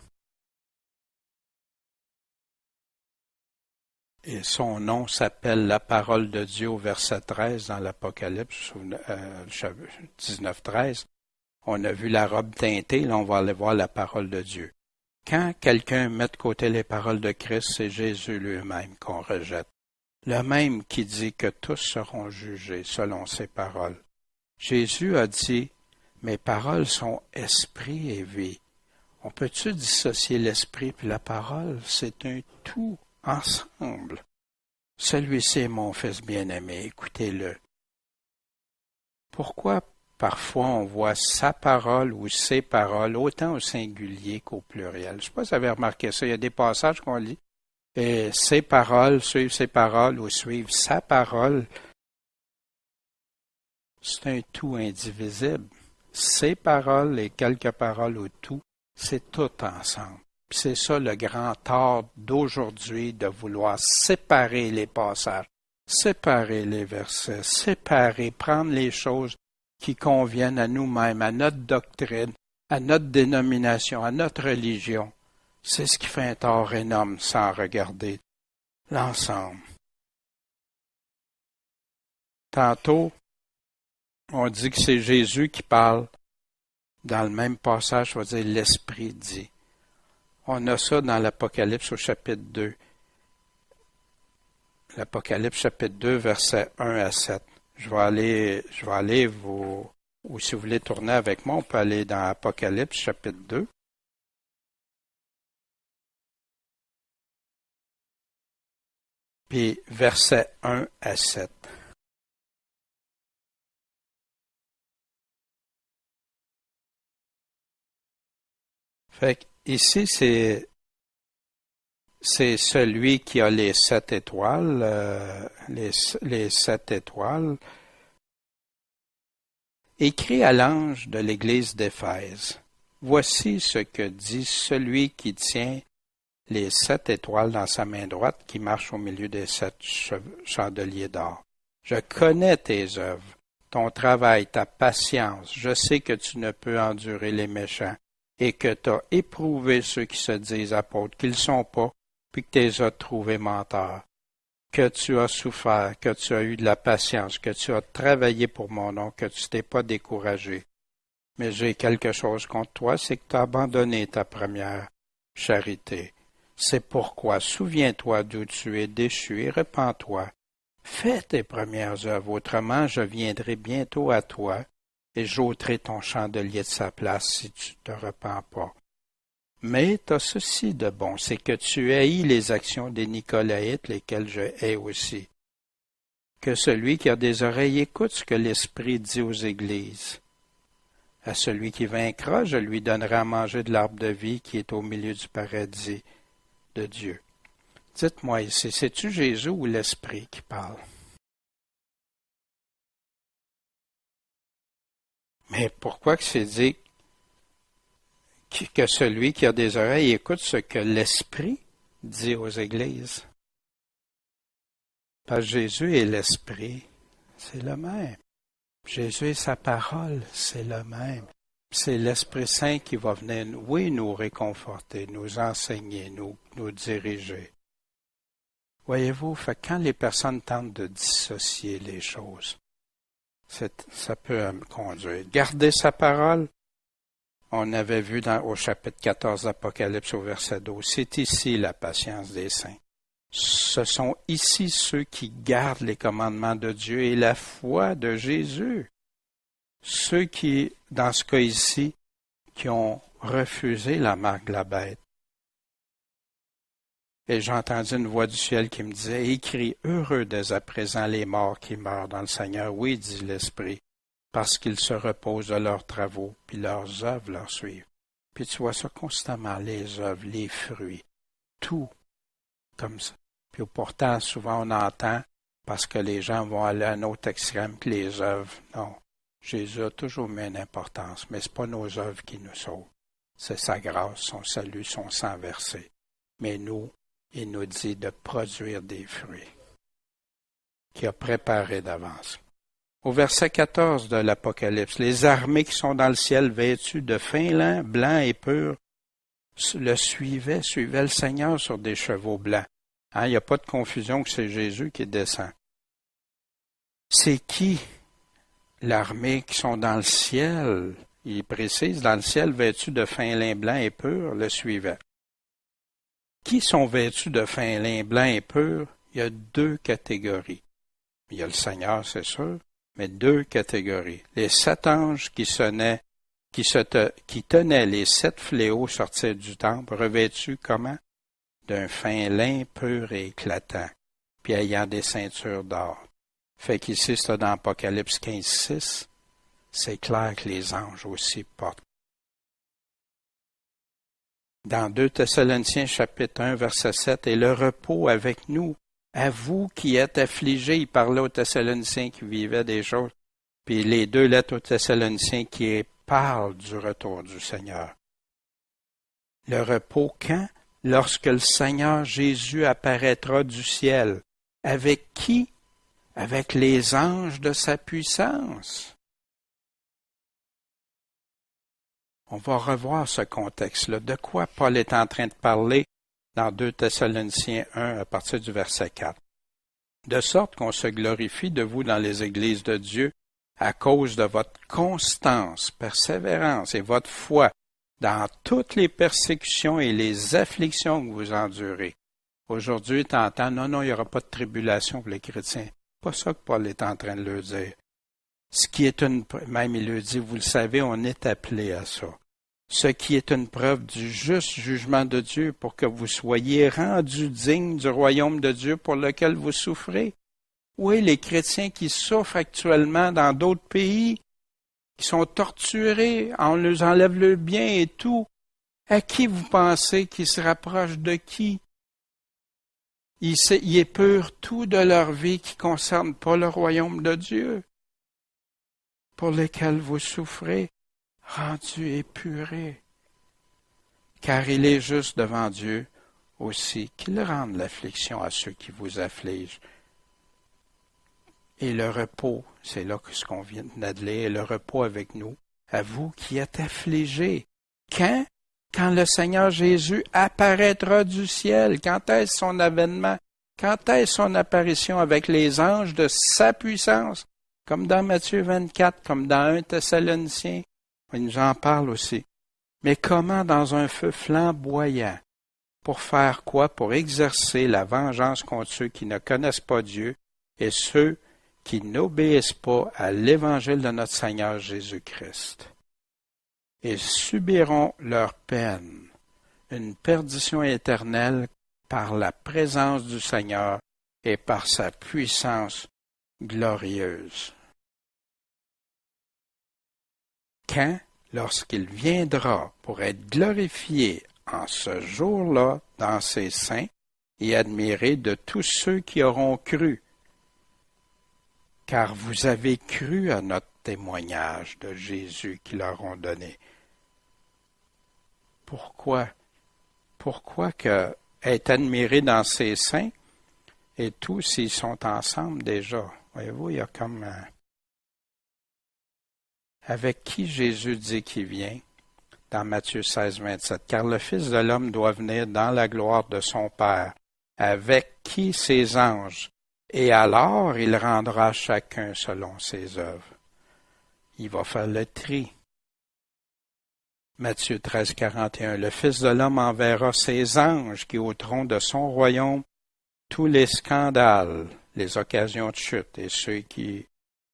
Et son nom s'appelle la parole de Dieu au verset 13 dans l'Apocalypse, 19-13. On a vu la robe teintée, là on va aller voir la parole de Dieu. Quand quelqu'un met de côté les paroles de Christ, c'est Jésus lui-même qu'on rejette. Le même qui dit que tous seront jugés selon ses paroles. Jésus a dit, mes paroles sont esprit et vie. On peut-tu dissocier l'esprit et la parole? C'est un tout ensemble. Celui-ci est mon fils bien-aimé, écoutez-le. Pourquoi parfois on voit sa parole ou ses paroles autant au singulier qu'au pluriel? Je ne sais pas si vous avez remarqué ça, il y a des passages qu'on lit. Et ses paroles, suivre ses paroles ou suivre sa parole, c'est un tout indivisible. Ses paroles et quelques paroles ou tout, c'est tout ensemble. C'est ça le grand tort d'aujourd'hui, de vouloir séparer les passages, séparer les versets, séparer, prendre les choses qui conviennent à nous-mêmes, à notre doctrine, à notre dénomination, à notre religion. C'est ce qui fait un tort énorme sans regarder l'ensemble. Tantôt, on dit que c'est Jésus qui parle. Dans le même passage, on va dire l'Esprit dit. On a ça dans l'Apocalypse au chapitre 2. L'Apocalypse chapitre 2, versets 1 à 7. Je vais aller vous, ou si vous voulez tourner avec moi, on peut aller dans Apocalypse chapitre 2. Puis versets 1 à 7. Fait que ici, c'est celui qui a les 7 étoiles, les 7 étoiles, écrit à l'ange de l'église d'Éphèse. Voici ce que dit celui qui tient les 7 étoiles dans sa main droite, qui marche au milieu des 7 chandeliers d'or. Je connais tes œuvres, ton travail, ta patience. Je sais que tu ne peux endurer les méchants et que tu as éprouvé ceux qui se disent apôtres, qu'ils ne sont pas, puis que tu les as trouvés menteurs, que tu as souffert, que tu as eu de la patience, que tu as travaillé pour mon nom, que tu t'es pas découragé. Mais j'ai quelque chose contre toi, c'est que tu as abandonné ta première charité. C'est pourquoi souviens-toi d'où tu es déchu et repens-toi. Fais tes premières œuvres, autrement je viendrai bientôt à toi et j'ôterai ton chandelier de sa place si tu te repens pas. Mais tu as ceci de bon, c'est que tu haïs les actions des Nicolaïtes, lesquelles je hais aussi. Que celui qui a des oreilles écoute ce que l'Esprit dit aux églises. À celui qui vaincra, je lui donnerai à manger de l'arbre de vie qui est au milieu du paradis de Dieu. Dites-moi ici, c'est-tu Jésus ou l'Esprit qui parle? Mais pourquoi que c'est dit que celui qui a des oreilles écoute ce que l'Esprit dit aux églises? Parce que Jésus est l'Esprit, c'est le même. Jésus est sa parole, c'est le même. C'est l'Esprit Saint qui va venir, oui, nous réconforter, nous enseigner, nous diriger. Voyez-vous, quand les personnes tentent de dissocier les choses, ça peut me conduire. Garder sa parole, on avait vu au chapitre 14 d'Apocalypse au verset 12, c'est ici la patience des saints. Ce sont ici ceux qui gardent les commandements de Dieu et la foi de Jésus. Ceux qui, dans ce cas ici, qui ont refusé la marque de la bête. Et j'ai entendu une voix du ciel qui me disait, écris, heureux dès à présent les morts qui meurent dans le Seigneur. Oui, dit l'Esprit, parce qu'ils se reposent de leurs travaux, puis leurs œuvres leur suivent. Puis tu vois ça constamment, les œuvres, les fruits, tout comme ça. Puis pourtant, souvent on entend, parce que les gens vont aller à un autre extrême que les œuvres. Non, Jésus a toujours mis une importance, mais ce n'est pas nos œuvres qui nous sauvent. C'est sa grâce, son salut, son sang versé. Mais nous, il nous dit de produire des fruits qu'il a préparés d'avance. Au verset 14 de l'Apocalypse, les armées qui sont dans le ciel vêtues de fin lin, blanc et pur, suivaient le Seigneur sur des chevaux blancs. Il n'y a pas de confusion que c'est Jésus qui descend. C'est qui l'armée qui sont dans le ciel? Il précise, dans le ciel, vêtus de fin lin blanc et pur, le suivait. Qui sont vêtus de fin lin blanc et pur? Il y a deux catégories. Il y a le Seigneur, c'est sûr, mais deux catégories. Les 7 anges qui tenaient les 7 fléaux sortis du temple, revêtus comment? D'un fin lin pur et éclatant, puis ayant des ceintures d'or. Fait qu'ici, c'est dans Apocalypse 15:6, c'est clair que les anges aussi portent. Dans 2 Thessaloniciens chapitre 1, verset 7, « Et le repos avec nous, à vous qui êtes affligés », il parlait aux Thessaloniciens qui vivaient des choses, puis les 2 lettres aux Thessaloniciens qui parlent du retour du Seigneur. Le repos quand? Lorsque le Seigneur Jésus apparaîtra du ciel. Avec qui? Avec les anges de sa puissance. On va revoir ce contexte-là. De quoi Paul est en train de parler dans 2 Thessaloniciens 1 à partir du verset 4. De sorte qu'on se glorifie de vous dans les églises de Dieu à cause de votre constance, persévérance et votre foi dans toutes les persécutions et les afflictions que vous endurez. Aujourd'hui, tu entends, non, il n'y aura pas de tribulation pour les chrétiens. Pas ça que Paul est en train de leur dire. Ce qui est même il leur dit, vous le savez, on est appelé à ça. Ce qui est une preuve du juste jugement de Dieu pour que vous soyez rendus dignes du royaume de Dieu pour lequel vous souffrez. Oui, les chrétiens qui souffrent actuellement dans d'autres pays, qui sont torturés, on leur enlève le bien et tout. À qui vous pensez qu'ils se rapprochent de qui? Ils épurent tout de leur vie qui ne concerne pas le royaume de Dieu, pour lequel vous souffrez, rendus épurés. Car il est juste devant Dieu aussi qu'il rende l'affliction à ceux qui vous affligent. Et le repos, c'est là que ce qu'on vient de lire, le repos avec nous, à vous qui êtes affligés. Quand? Quand le Seigneur Jésus apparaîtra du ciel. Quand est-ce son avènement? Quand est-ce son apparition avec les anges de sa puissance? Comme dans Matthieu 24, comme dans 1 Thessaloniciens. Il nous en parle aussi. Mais comment dans un feu flamboyant? Pour faire quoi? Pour exercer la vengeance contre ceux qui ne connaissent pas Dieu et ceux qui n'obéissent pas à l'évangile de notre Seigneur Jésus-Christ. Ils subiront leur peine, une perdition éternelle par la présence du Seigneur et par sa puissance glorieuse. Quand? Lorsqu'il viendra pour être glorifié en ce jour-là dans ses saints et admiré de tous ceux qui auront cru. Car vous avez cru à notre témoignage de Jésus qu'ils leur ont donné. Pourquoi? Pourquoi que être admiré dans ses saints et tous ils sont ensemble déjà? Voyez-vous, il y a comme avec qui Jésus dit qu'il vient dans Matthieu 16, 27. Car le Fils de l'homme doit venir dans la gloire de son Père, avec qui ses anges, et alors il rendra chacun selon ses œuvres. Il va faire le tri. Matthieu 13, 41. Le Fils de l'homme enverra ses anges qui ôteront de son royaume tous les scandales, les occasions de chute et ceux qui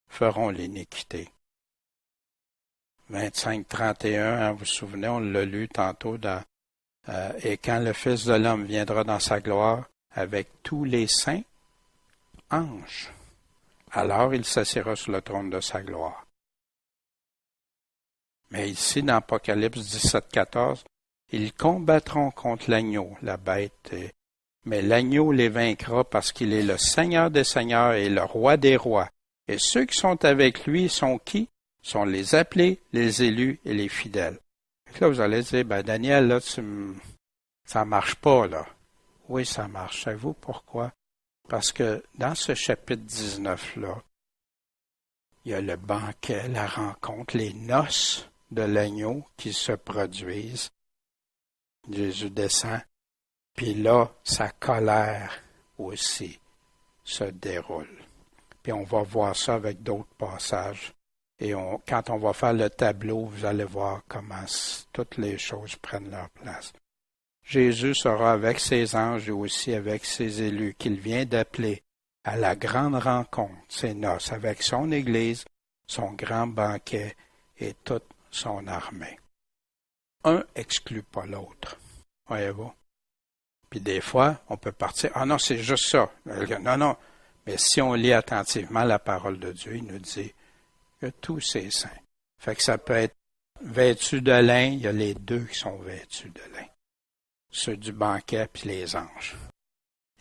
feront l'iniquité. 25, 31, vous vous souvenez, on l'a lu tantôt dans et quand le Fils de l'homme viendra dans sa gloire avec tous les saints anges, alors il s'assiera sur le trône de sa gloire. Mais ici, dans Apocalypse 17,14, ils combattront contre l'agneau, la bête, mais l'agneau les vaincra parce qu'il est le Seigneur des seigneurs et le Roi des rois. Et ceux qui sont avec lui sont qui? Sont les appelés, les élus et les fidèles. Et là, vous allez dire, Daniel, là, ça marche pas, là. Oui, ça marche. Savez-vous pourquoi? Parce que dans ce chapitre 19-là, il y a le banquet, la rencontre, les noces de l'agneau qui se produisent. Jésus descend, puis là, sa colère aussi se déroule. Puis on va voir ça avec d'autres passages. Et quand on va faire le tableau, vous allez voir comment toutes les choses prennent leur place. Jésus sera avec ses anges et aussi avec ses élus qu'il vient d'appeler à la grande rencontre, ses noces, avec son Église, son grand banquet et toute son armée. Un exclut pas l'autre. Voyez-vous? Puis des fois, on peut partir, ah non, c'est juste ça. Non, non. Mais si on lit attentivement la parole de Dieu, il nous dit que tous c'est saint. Fait que ça peut être vêtu de lin, il y a les deux qui sont vêtus de lin. Ceux du banquet puis les anges.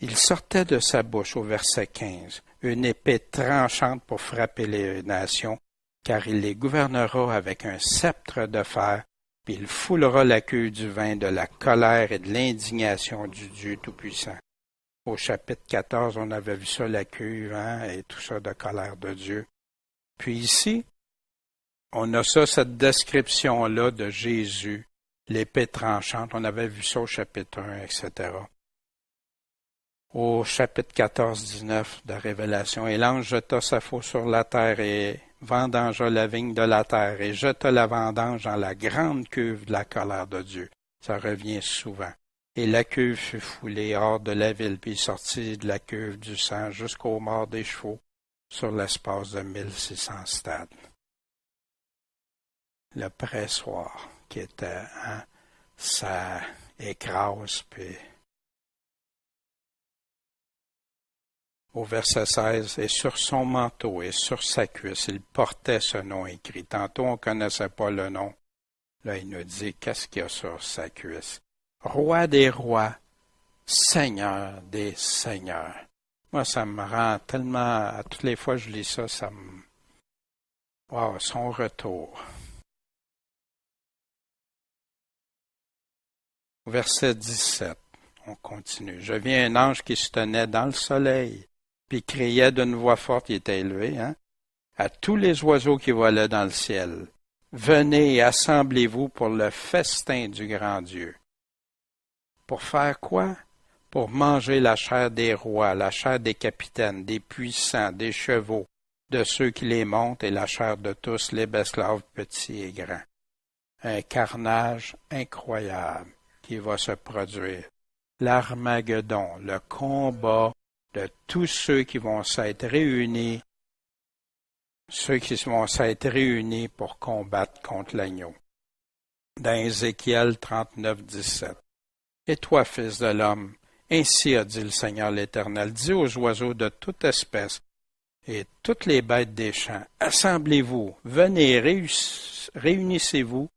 Il sortait de sa bouche, au verset 15, une épée tranchante pour frapper les nations, car il les gouvernera avec un sceptre de fer, puis il foulera la queue du vin de la colère et de l'indignation du Dieu Tout-Puissant. Au chapitre 14, on avait vu ça, la queue, et tout ça de colère de Dieu. Puis ici, on a ça, cette description-là de Jésus, l'épée tranchante. On avait vu ça au chapitre 1, etc. Au chapitre 14, 19 de Révélation, et l'ange jeta sa faux sur la terre et vendangea la vigne de la terre et jeta la vendange dans la grande cuve de la colère de Dieu. Ça revient souvent. Et la cuve fut foulée hors de la ville, puis sortit de la cuve du sang jusqu'aux morts des chevaux sur l'espace de 1600 stades. Le pressoir qui était, ça écrase, puis au verset 16, et sur son manteau et sur sa cuisse, il portait ce nom écrit. Tantôt, on ne connaissait pas le nom. Là, il nous dit, qu'est-ce qu'il y a sur sa cuisse? Roi des rois, Seigneur des seigneurs. Moi, ça me rend tellement, à toutes les fois que je lis ça, ça me... Wow, son retour. Verset 17, on continue. Je vis un ange qui se tenait dans le soleil, puis criait d'une voix forte, il était élevé, à tous les oiseaux qui volaient dans le ciel. Venez et assemblez-vous pour le festin du grand Dieu. Pour faire quoi? Pour manger la chair des rois, la chair des capitaines, des puissants, des chevaux, de ceux qui les montent et la chair de tous les esclaves petits et grands. Un carnage incroyable qui va se produire. L'Armageddon, le combat de tous ceux qui vont s'être réunis, pour combattre contre l'agneau. Dans Ézéchiel 39, 17. Et toi, fils de l'homme, ainsi a dit le Seigneur l'Éternel, dis aux oiseaux de toute espèce et toutes les bêtes des champs, assemblez-vous, venez, réunissez-vous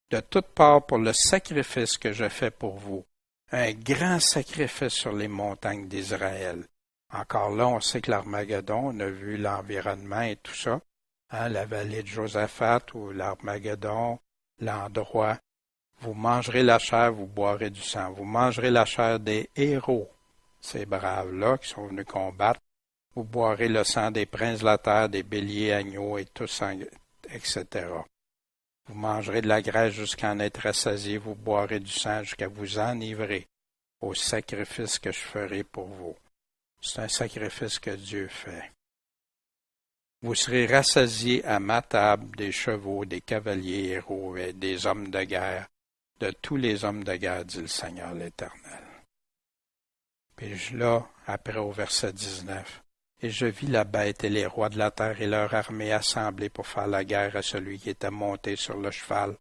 de toutes parts pour le sacrifice que je fais pour vous, un grand sacrifice sur les montagnes d'Israël. Encore là, on sait que l'Armageddon, on a vu l'environnement et tout ça, la vallée de Josaphat ou l'Armageddon, l'endroit. Vous mangerez la chair, vous boirez du sang. Vous mangerez la chair des héros, ces braves-là qui sont venus combattre. Vous boirez le sang des princes de la terre, des béliers, agneaux et tout sang, etc. Vous mangerez de la graisse jusqu'à en être rassasié. Vous boirez du sang jusqu'à vous enivrer au sacrifice que je ferai pour vous. C'est un sacrifice que Dieu fait. Vous serez rassasiés à ma table des chevaux, des cavaliers héros et des hommes de guerre, de tous les hommes de guerre, dit le Seigneur l'Éternel. Puis là, après au verset 19, et je vis la bête et les rois de la terre et leur armée assemblés pour faire la guerre à celui qui était monté sur le cheval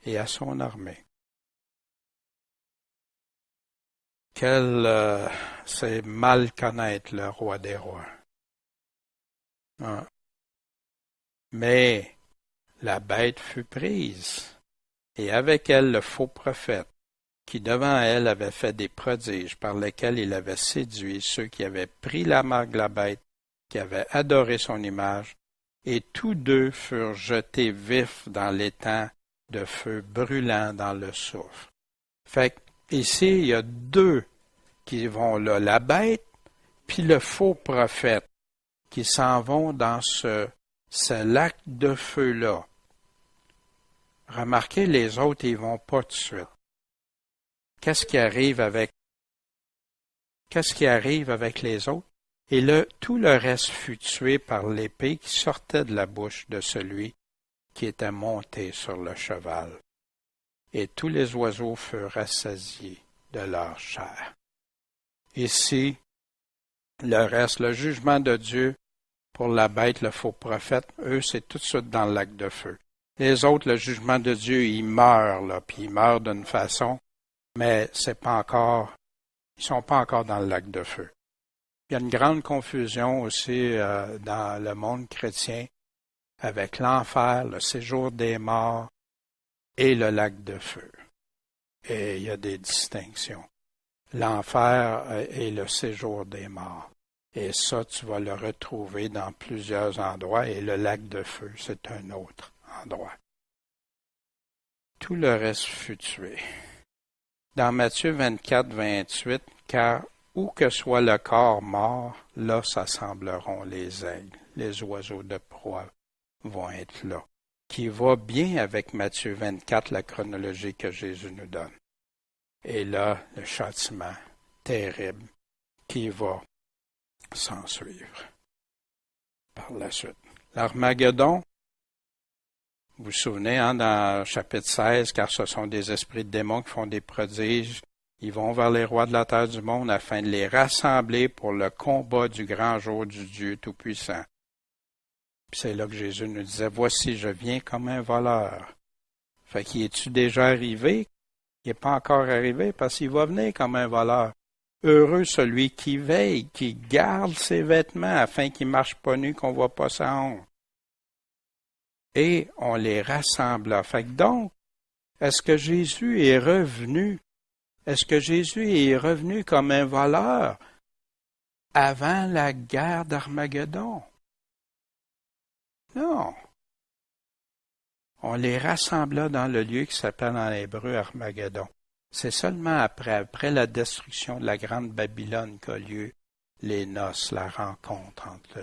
et à son armée. C'est mal connaître le roi des rois. Mais la bête fut prise, et avec elle le faux prophète, qui devant elle avait fait des prodiges par lesquels il avait séduit ceux qui avaient pris la marque de la bête, qui avaient adoré son image, et tous deux furent jetés vifs dans l'étang de feu brûlant dans le soufre. Fait que ici, il y a deux qui vont là, la bête, puis le faux prophète, qui s'en vont dans ce lac de feu-là. Remarquez, les autres, ils vont pas tout de suite. Qu'est-ce qui arrive avec les autres? Et tout le reste fut tué par l'épée qui sortait de la bouche de celui qui était monté sur le cheval. Et tous les oiseaux furent rassasiés de leur chair. Ici, le reste, le jugement de Dieu pour la bête, le faux prophète, eux, c'est tout de suite dans le lac de feu. Les autres, le jugement de Dieu, ils meurent, là, puis ils meurent d'une façon, mais ils sont pas encore dans le lac de feu. Il y a une grande confusion aussi dans le monde chrétien avec l'enfer, le séjour des morts et le lac de feu. Et il y a des distinctions. L'enfer est le séjour des morts. Et ça, tu vas le retrouver dans plusieurs endroits, et le lac de feu, c'est un autre endroit. Tout le reste fut tué. Dans Matthieu 24, 28, car où que soit le corps mort, là s'assembleront les aigles, les oiseaux de proie vont être là. Qui va bien avec Matthieu 24, la chronologie que Jésus nous donne. Et là, le châtiment terrible qui va s'en suivre par la suite. L'Armageddon, vous vous souvenez, dans chapitre 16, car ce sont des esprits de démons qui font des prodiges, ils vont vers les rois de la terre du monde afin de les rassembler pour le combat du grand jour du Dieu Tout-Puissant. Puis c'est là que Jésus nous disait, voici, je viens comme un voleur. Fait qu'il est-tu déjà arrivé? Il n'est pas encore arrivé parce qu'il va venir comme un voleur. Heureux celui qui veille, qui garde ses vêtements afin qu'il ne marche pas nu, qu'on ne voit pas sa honte. Et on les rassembla. Fait que donc, est-ce que Jésus est revenu? Est-ce que Jésus est revenu comme un voleur avant la guerre d'Armageddon? Non. On les rassembla dans le lieu qui s'appelle en hébreu Armageddon. C'est seulement après la destruction de la grande Babylone qu'a lieu les noces, la rencontre entre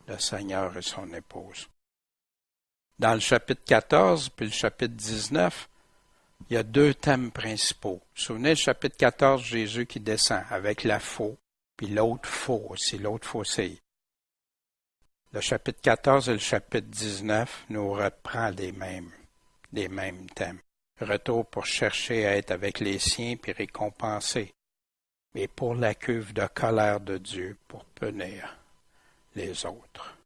le Seigneur et son épouse. Dans le chapitre 14 puis le chapitre 19, il y a deux thèmes principaux. Vous vous souvenez, le chapitre 14, Jésus qui descend avec la faux, puis l'autre faux aussi, l'autre faucille. Le chapitre 14 et le chapitre 19 nous reprend les mêmes thèmes. Retour pour chercher à être avec les siens puis récompenser, mais pour la cuve de colère de Dieu pour punir les autres.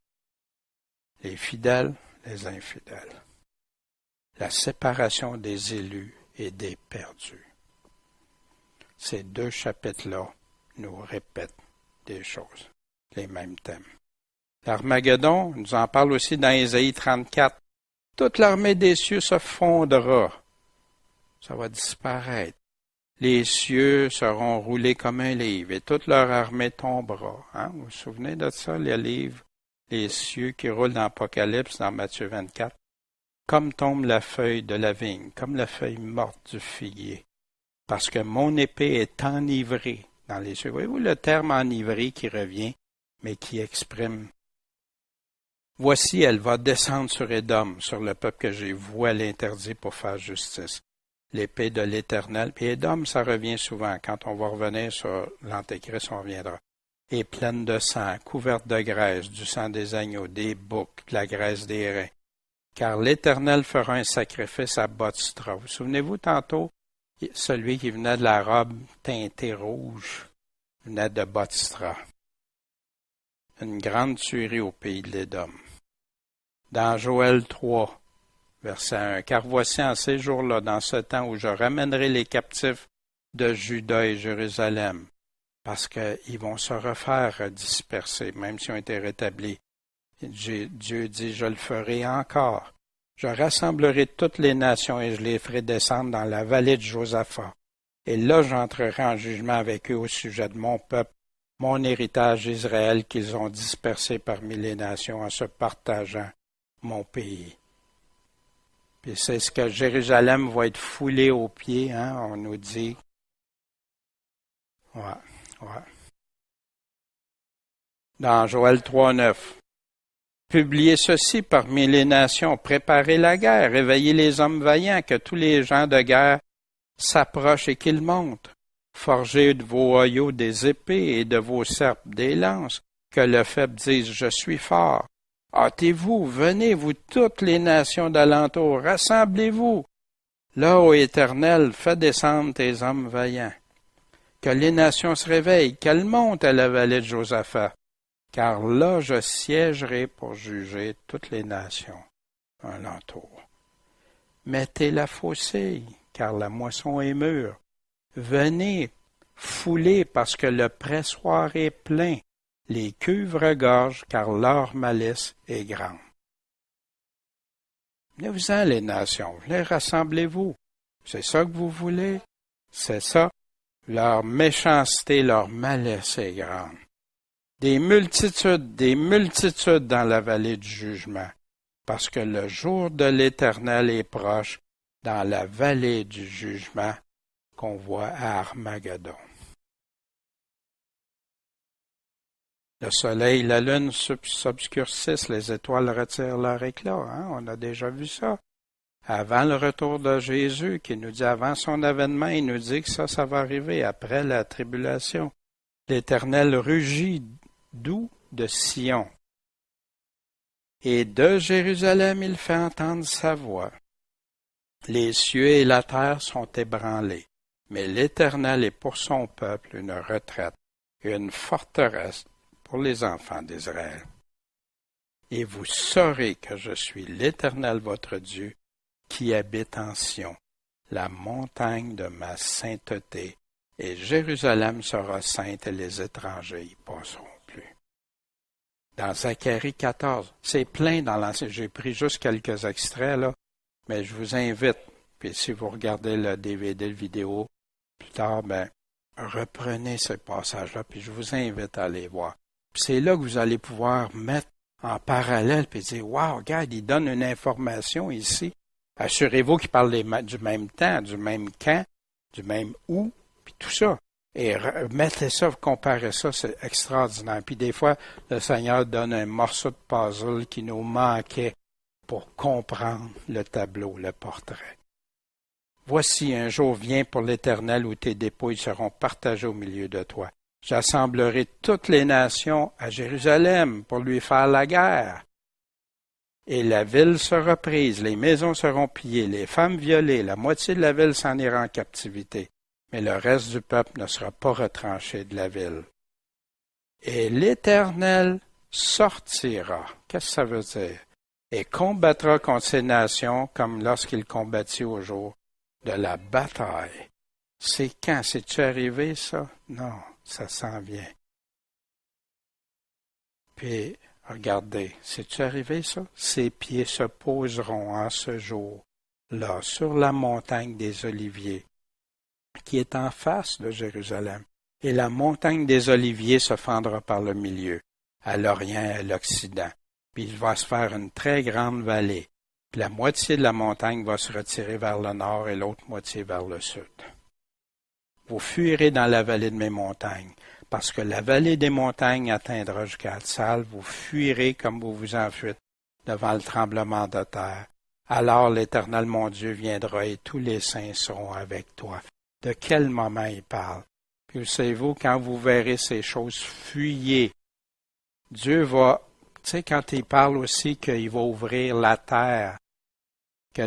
Les fidèles, les infidèles. La séparation des élus et des perdus. Ces deux chapitres-là nous répètent des choses, les mêmes thèmes. L'Armageddon nous en parle aussi dans Ésaïe 34. Toute l'armée des cieux se fondra. Ça va disparaître. Les cieux seront roulés comme un livre et toute leur armée tombera. Vous vous souvenez de ça, les livres, les cieux qui roulent dans l'Apocalypse, dans Matthieu 24? Comme tombe la feuille de la vigne, comme la feuille morte du figuier. Parce que mon épée est enivrée dans les cieux. Voyez-vous le terme enivré qui revient, mais qui exprime. Voici, elle va descendre sur Édom, sur le peuple que j'ai voué à l'interdit pour faire justice. L'épée de l'Éternel. Puis Édom, ça revient souvent. Quand on va revenir sur l'Antéchrist, on reviendra. Et pleine de sang, couverte de graisse, du sang des agneaux, des boucs, de la graisse des reins. Car l'Éternel fera un sacrifice à Botstra. Vous souvenez-vous tantôt, celui qui venait de la robe teintée rouge, venait de Botstra. Une grande tuerie au pays de l'Édom. Dans Joël 3, verset 1, « Car voici en ces jours-là, dans ce temps où je ramènerai les captifs de Juda et Jérusalem, parce qu'ils vont se refaire disperser, même s'ils ont été rétablis. Dieu dit, je le ferai encore. Je rassemblerai toutes les nations et je les ferai descendre dans la vallée de Josaphat. Et là j'entrerai en jugement avec eux au sujet de mon peuple, mon héritage Israël qu'ils ont dispersé parmi les nations en se partageant mon pays. Puis c'est ce que Jérusalem va être foulée aux pieds, hein, on nous dit. Ouais. Dans Joël 3:9. Publiez ceci parmi les nations, préparez la guerre, réveillez les hommes vaillants, que tous les gens de guerre s'approchent et qu'ils montent. Forgez de vos hoyaux des épées et de vos serpes des lances, que le faible dise, je suis fort. Hâtez-vous, venez, vous toutes les nations d'alentour, rassemblez-vous. Là, ô Éternel, fais descendre tes hommes vaillants. Que les nations se réveillent, qu'elles montent à la vallée de Josaphat. Car là je siégerai pour juger toutes les nations alentour. Mettez la faucille, car la moisson est mûre. Venez, foulez, parce que le pressoir est plein. Les cuves regorgent, car leur malice est grande. Venez-vous-en, les nations, venez, rassemblez-vous. C'est ça que vous voulez? C'est ça. Leur méchanceté, leur malice est grande. Des multitudes dans la vallée du jugement, parce que le jour de l'Éternel est proche dans la vallée du jugement qu'on voit à Armageddon. Le soleil et la lune s'obscurcissent, les étoiles retirent leur éclat, hein? On a déjà vu ça. Avant le retour de Jésus, qui nous dit avant son avènement, il nous dit que ça va arriver après la tribulation. L'Éternel rugit d'où? De Sion. Et de Jérusalem il fait entendre sa voix. Les cieux et la terre sont ébranlés, mais l'Éternel est pour son peuple une retraite et une forteresse pour les enfants d'Israël. Et vous saurez que je suis l'Éternel votre Dieu, qui habite en Sion, la montagne de ma sainteté, et Jérusalem sera sainte et les étrangers y passeront. Dans Zacharie 14, c'est plein dans l'Ancien. J'ai pris juste quelques extraits, là, mais je vous invite, puis si vous regardez le DVD, le vidéo, plus tard, reprenez ce passage-là, puis je vous invite à aller voir. Puis c'est là que vous allez pouvoir mettre en parallèle, puis dire, wow, regarde, il donne une information ici. Assurez-vous qu'il parle du même temps, du même quand, du même où, puis tout ça. Et mettez ça, comparez ça, c'est extraordinaire. Puis des fois, le Seigneur donne un morceau de puzzle qui nous manquait pour comprendre le tableau, le portrait. Voici un jour vient pour l'Éternel où tes dépouilles seront partagées au milieu de toi. J'assemblerai toutes les nations à Jérusalem pour lui faire la guerre. Et la ville sera prise, les maisons seront pillées, les femmes violées, la moitié de la ville s'en ira en captivité. Mais le reste du peuple ne sera pas retranché de la ville. Et l'Éternel sortira. Qu'est-ce que ça veut dire? Et combattra contre ces nations comme lorsqu'il combattit au jour de la bataille. C'est quand? C'est-tu arrivé, ça? Non, ça s'en vient. Puis, regardez, c'est-tu arrivé, ça? Ses pieds se poseront en ce jour-là sur la montagne des Oliviers, qui est en face de Jérusalem, et la montagne des Oliviers se fendra par le milieu, à l'orient et à l'occident, puis il va se faire une très grande vallée, puis la moitié de la montagne va se retirer vers le nord et l'autre moitié vers le sud. Vous fuirez dans la vallée de mes montagnes, parce que la vallée des montagnes atteindra jusqu'à Atsal, vous fuirez comme vous vous enfuites devant le tremblement de terre. Alors l'Éternel mon Dieu viendra et tous les saints seront avec toi. De quel moment il parle? Puis savez-vous, quand vous verrez ces choses, fuyez. Dieu va, tu sais, quand il parle aussi qu'il va ouvrir la terre, que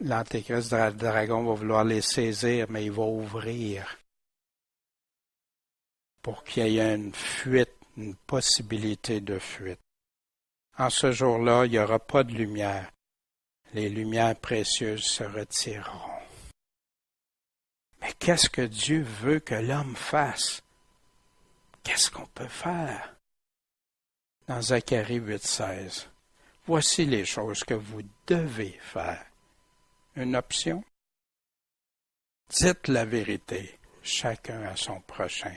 l'Antéchrist dragon va vouloir les saisir, mais il va ouvrir pour qu'il y ait une fuite, une possibilité de fuite. En ce jour-là, il n'y aura pas de lumière. Les lumières précieuses se retireront. Mais qu'est-ce que Dieu veut que l'homme fasse? Qu'est-ce qu'on peut faire? Dans Zacharie 8,16, Voici les choses que vous devez faire. Une option. Dites la vérité, chacun à son prochain.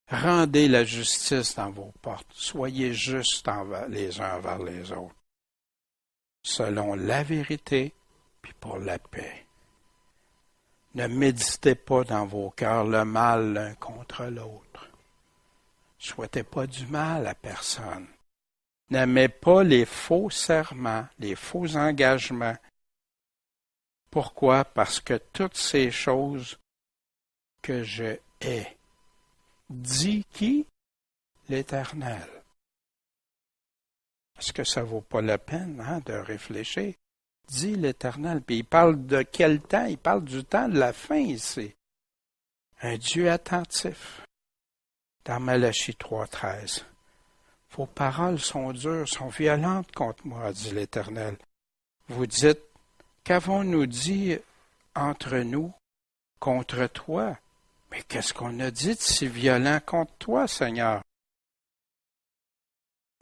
Rendez la justice dans vos portes. Soyez justes les uns envers les autres. Selon la vérité, puis pour la paix. Ne méditez pas dans vos cœurs le mal l'un contre l'autre. Souhaitez pas du mal à personne. N'aimez pas les faux serments, les faux engagements. Pourquoi? Parce que toutes ces choses que je hais, dit qui? L'Éternel. Est-ce que ça vaut pas la peine de réfléchir? Dit l'Éternel. Puis il parle de quel temps? Il parle du temps de la fin ici. Un Dieu attentif. Dans Malachie 3,13. Vos paroles sont dures, sont violentes contre moi, dit l'Éternel. Vous dites, qu'avons-nous dit entre nous contre toi? Mais qu'est-ce qu'on a dit de si violent contre toi, Seigneur?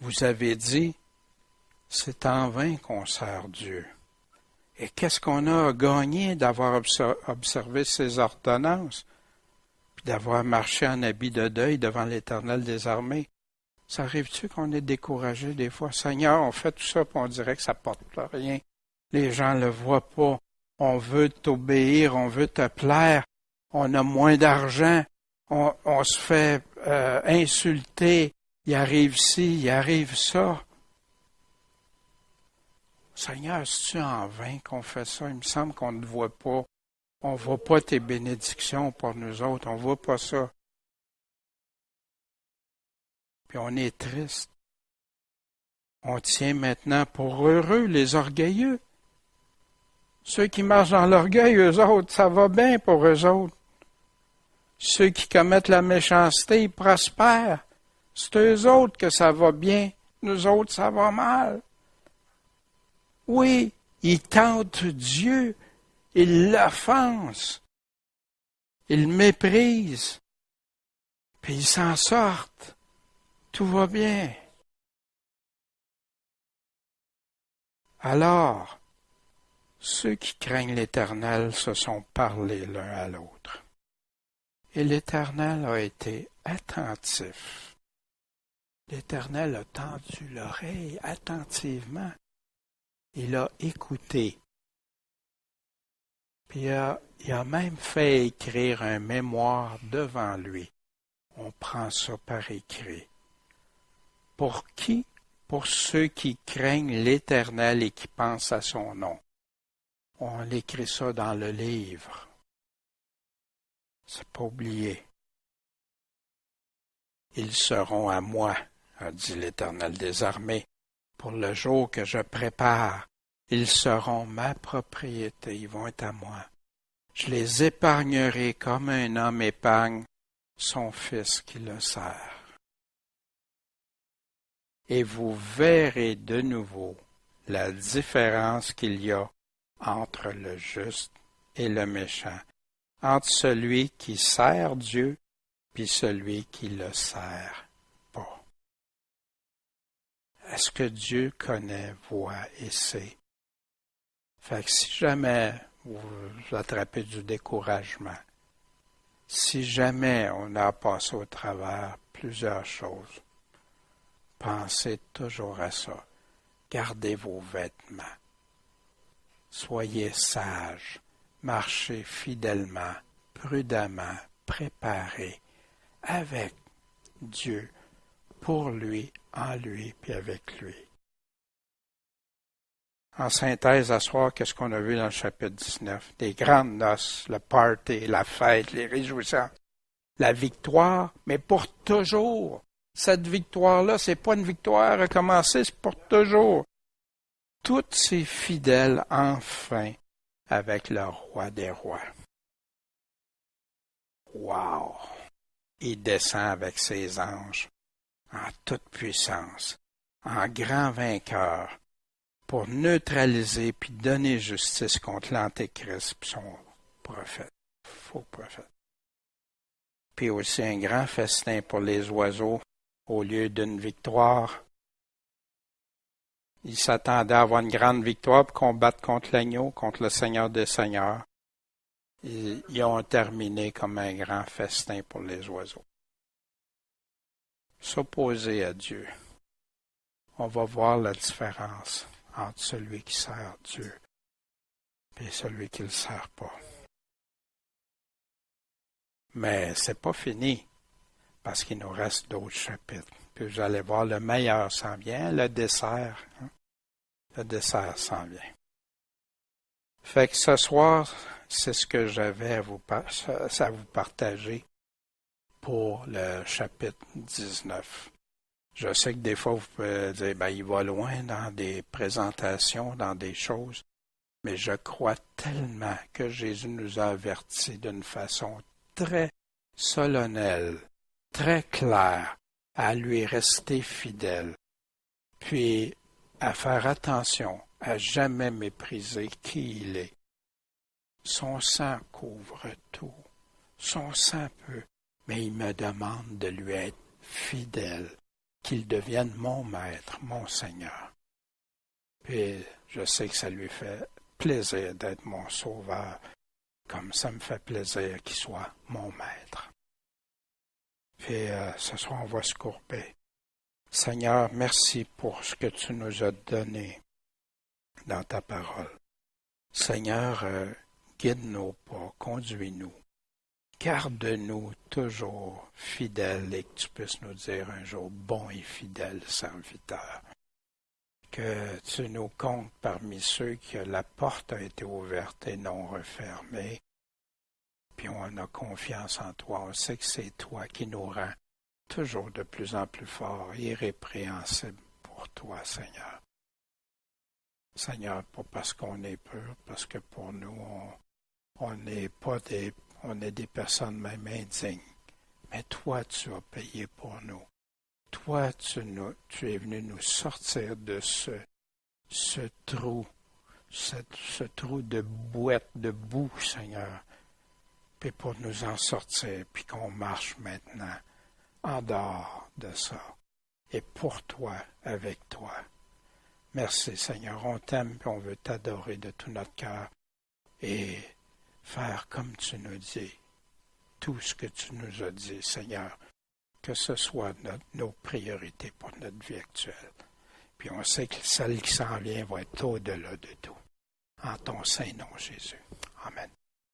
Vous avez dit, c'est en vain qu'on sert Dieu. Et qu'est-ce qu'on a gagné d'avoir observé ses ordonnances, puis d'avoir marché en habit de deuil devant l'Éternel des armées? Ça arrive-tu qu'on est découragé des fois? Seigneur, on fait tout ça, puis on dirait que ça porte rien. Les gens ne le voient pas. On veut t'obéir, on veut te plaire. On a moins d'argent. On se fait insulter. Il arrive ci, il arrive ça. Seigneur, c'est-tu en vain qu'on fait ça? Il me semble qu'on ne voit pas. On ne voit pas tes bénédictions pour nous autres. On ne voit pas ça. Puis on est triste. On tient maintenant pour heureux les orgueilleux. Ceux qui marchent dans l'orgueil, eux autres, ça va bien pour eux autres. Ceux qui commettent la méchanceté, ils prospèrent. C'est eux autres que ça va bien. Nous autres, ça va mal. Oui, ils tentent Dieu. Ils l'offensent. Ils le méprisent. Puis ils s'en sortent. Tout va bien. Alors, ceux qui craignent l'Éternel se sont parlé l'un à l'autre. Et l'Éternel a été attentif. L'Éternel a tendu l'oreille attentivement. Il a écouté. Puis il a même fait écrire un mémoire devant lui. On prend ça par écrit. Pour qui? Pour ceux qui craignent l'Éternel et qui pensent à son nom. On écrit ça dans le livre. C'est pas oublié. Ils seront à moi, a dit l'Éternel des armées, pour le jour que je prépare. Ils seront ma propriété, ils vont être à moi. Je les épargnerai comme un homme épargne son fils qui le sert. Et vous verrez de nouveau la différence qu'il y a entre le juste et le méchant, entre celui qui sert Dieu puis celui qui le sert pas. Est-ce que Dieu connaît, voit et sait? Fait que si jamais vous attrapez du découragement, si jamais on a passé au travers plusieurs choses, pensez toujours à ça. Gardez vos vêtements. Soyez sages. Marchez fidèlement, prudemment, préparés, avec Dieu, pour lui, en lui, puis avec lui. En synthèse, à soir, qu'est-ce qu'on a vu dans le chapitre 19? Des grandes noces, le party, la fête, les réjouissances, la victoire, mais pour toujours. Cette victoire-là, c'est pas une victoire à recommencer, c'est pour toujours. Tous ces fidèles, enfin, avec le roi des rois. Wow! Il descend avec ses anges, en toute puissance, en grand vainqueur, pour neutraliser puis donner justice contre l'Antéchrist et son prophète, faux prophète. Puis aussi un grand festin pour les oiseaux au lieu d'une victoire. Ils s'attendaient à avoir une grande victoire pour combattre contre l'agneau, contre le Seigneur des Seigneurs. Ils ont terminé comme un grand festin pour les oiseaux. S'opposer à Dieu. On va voir la différence entre celui qui sert Dieu et celui qui ne le sert pas. Mais c'est pas fini, parce qu'il nous reste d'autres chapitres. Puis vous allez voir, le meilleur s'en vient, le dessert. Hein? Le dessert s'en vient. Fait que ce soir, c'est ce que j'avais à vous partager pour le chapitre 19. Je sais que des fois, vous pouvez dire, il va loin dans des présentations, dans des choses, mais je crois tellement que Jésus nous a avertis d'une façon très solennelle, très claire, à lui rester fidèle, puis à faire attention, à jamais mépriser qui il est. Son sang couvre tout, son sang peut, mais il me demande de lui être fidèle, qu'il devienne mon maître, mon Seigneur. Puis je sais que ça lui fait plaisir d'être mon sauveur, comme ça me fait plaisir qu'il soit mon maître. Puis ce soir, on va se courber. Seigneur, merci pour ce que tu nous as donné dans ta parole. Seigneur, guide nos pas, conduis-nous. Garde-nous toujours fidèles et que tu puisses nous dire un jour, bon et fidèle serviteur. Que tu nous comptes parmi ceux que la porte a été ouverte et non refermée. Puis on a confiance en toi. On sait que c'est toi qui nous rend toujours de plus en plus forts, irrépréhensibles pour toi, Seigneur. Seigneur, pas parce qu'on est pur, parce que pour nous, on n'est pas on est des personnes même indignes. Mais toi, tu as payé pour nous. Toi, tu es venu nous sortir de ce trou, ce trou de bouette, de boue, Seigneur, puis pour nous en sortir, puis qu'on marche maintenant en dehors de ça, et pour toi, avec toi. Merci, Seigneur, on t'aime, puis on veut t'adorer de tout notre cœur, et faire comme tu nous dis, tout ce que tu nous as dit, Seigneur, que ce soit nos priorités pour notre vie actuelle. Puis on sait que celle qui s'en vient va être au-delà de tout. En ton saint nom, Jésus. Amen.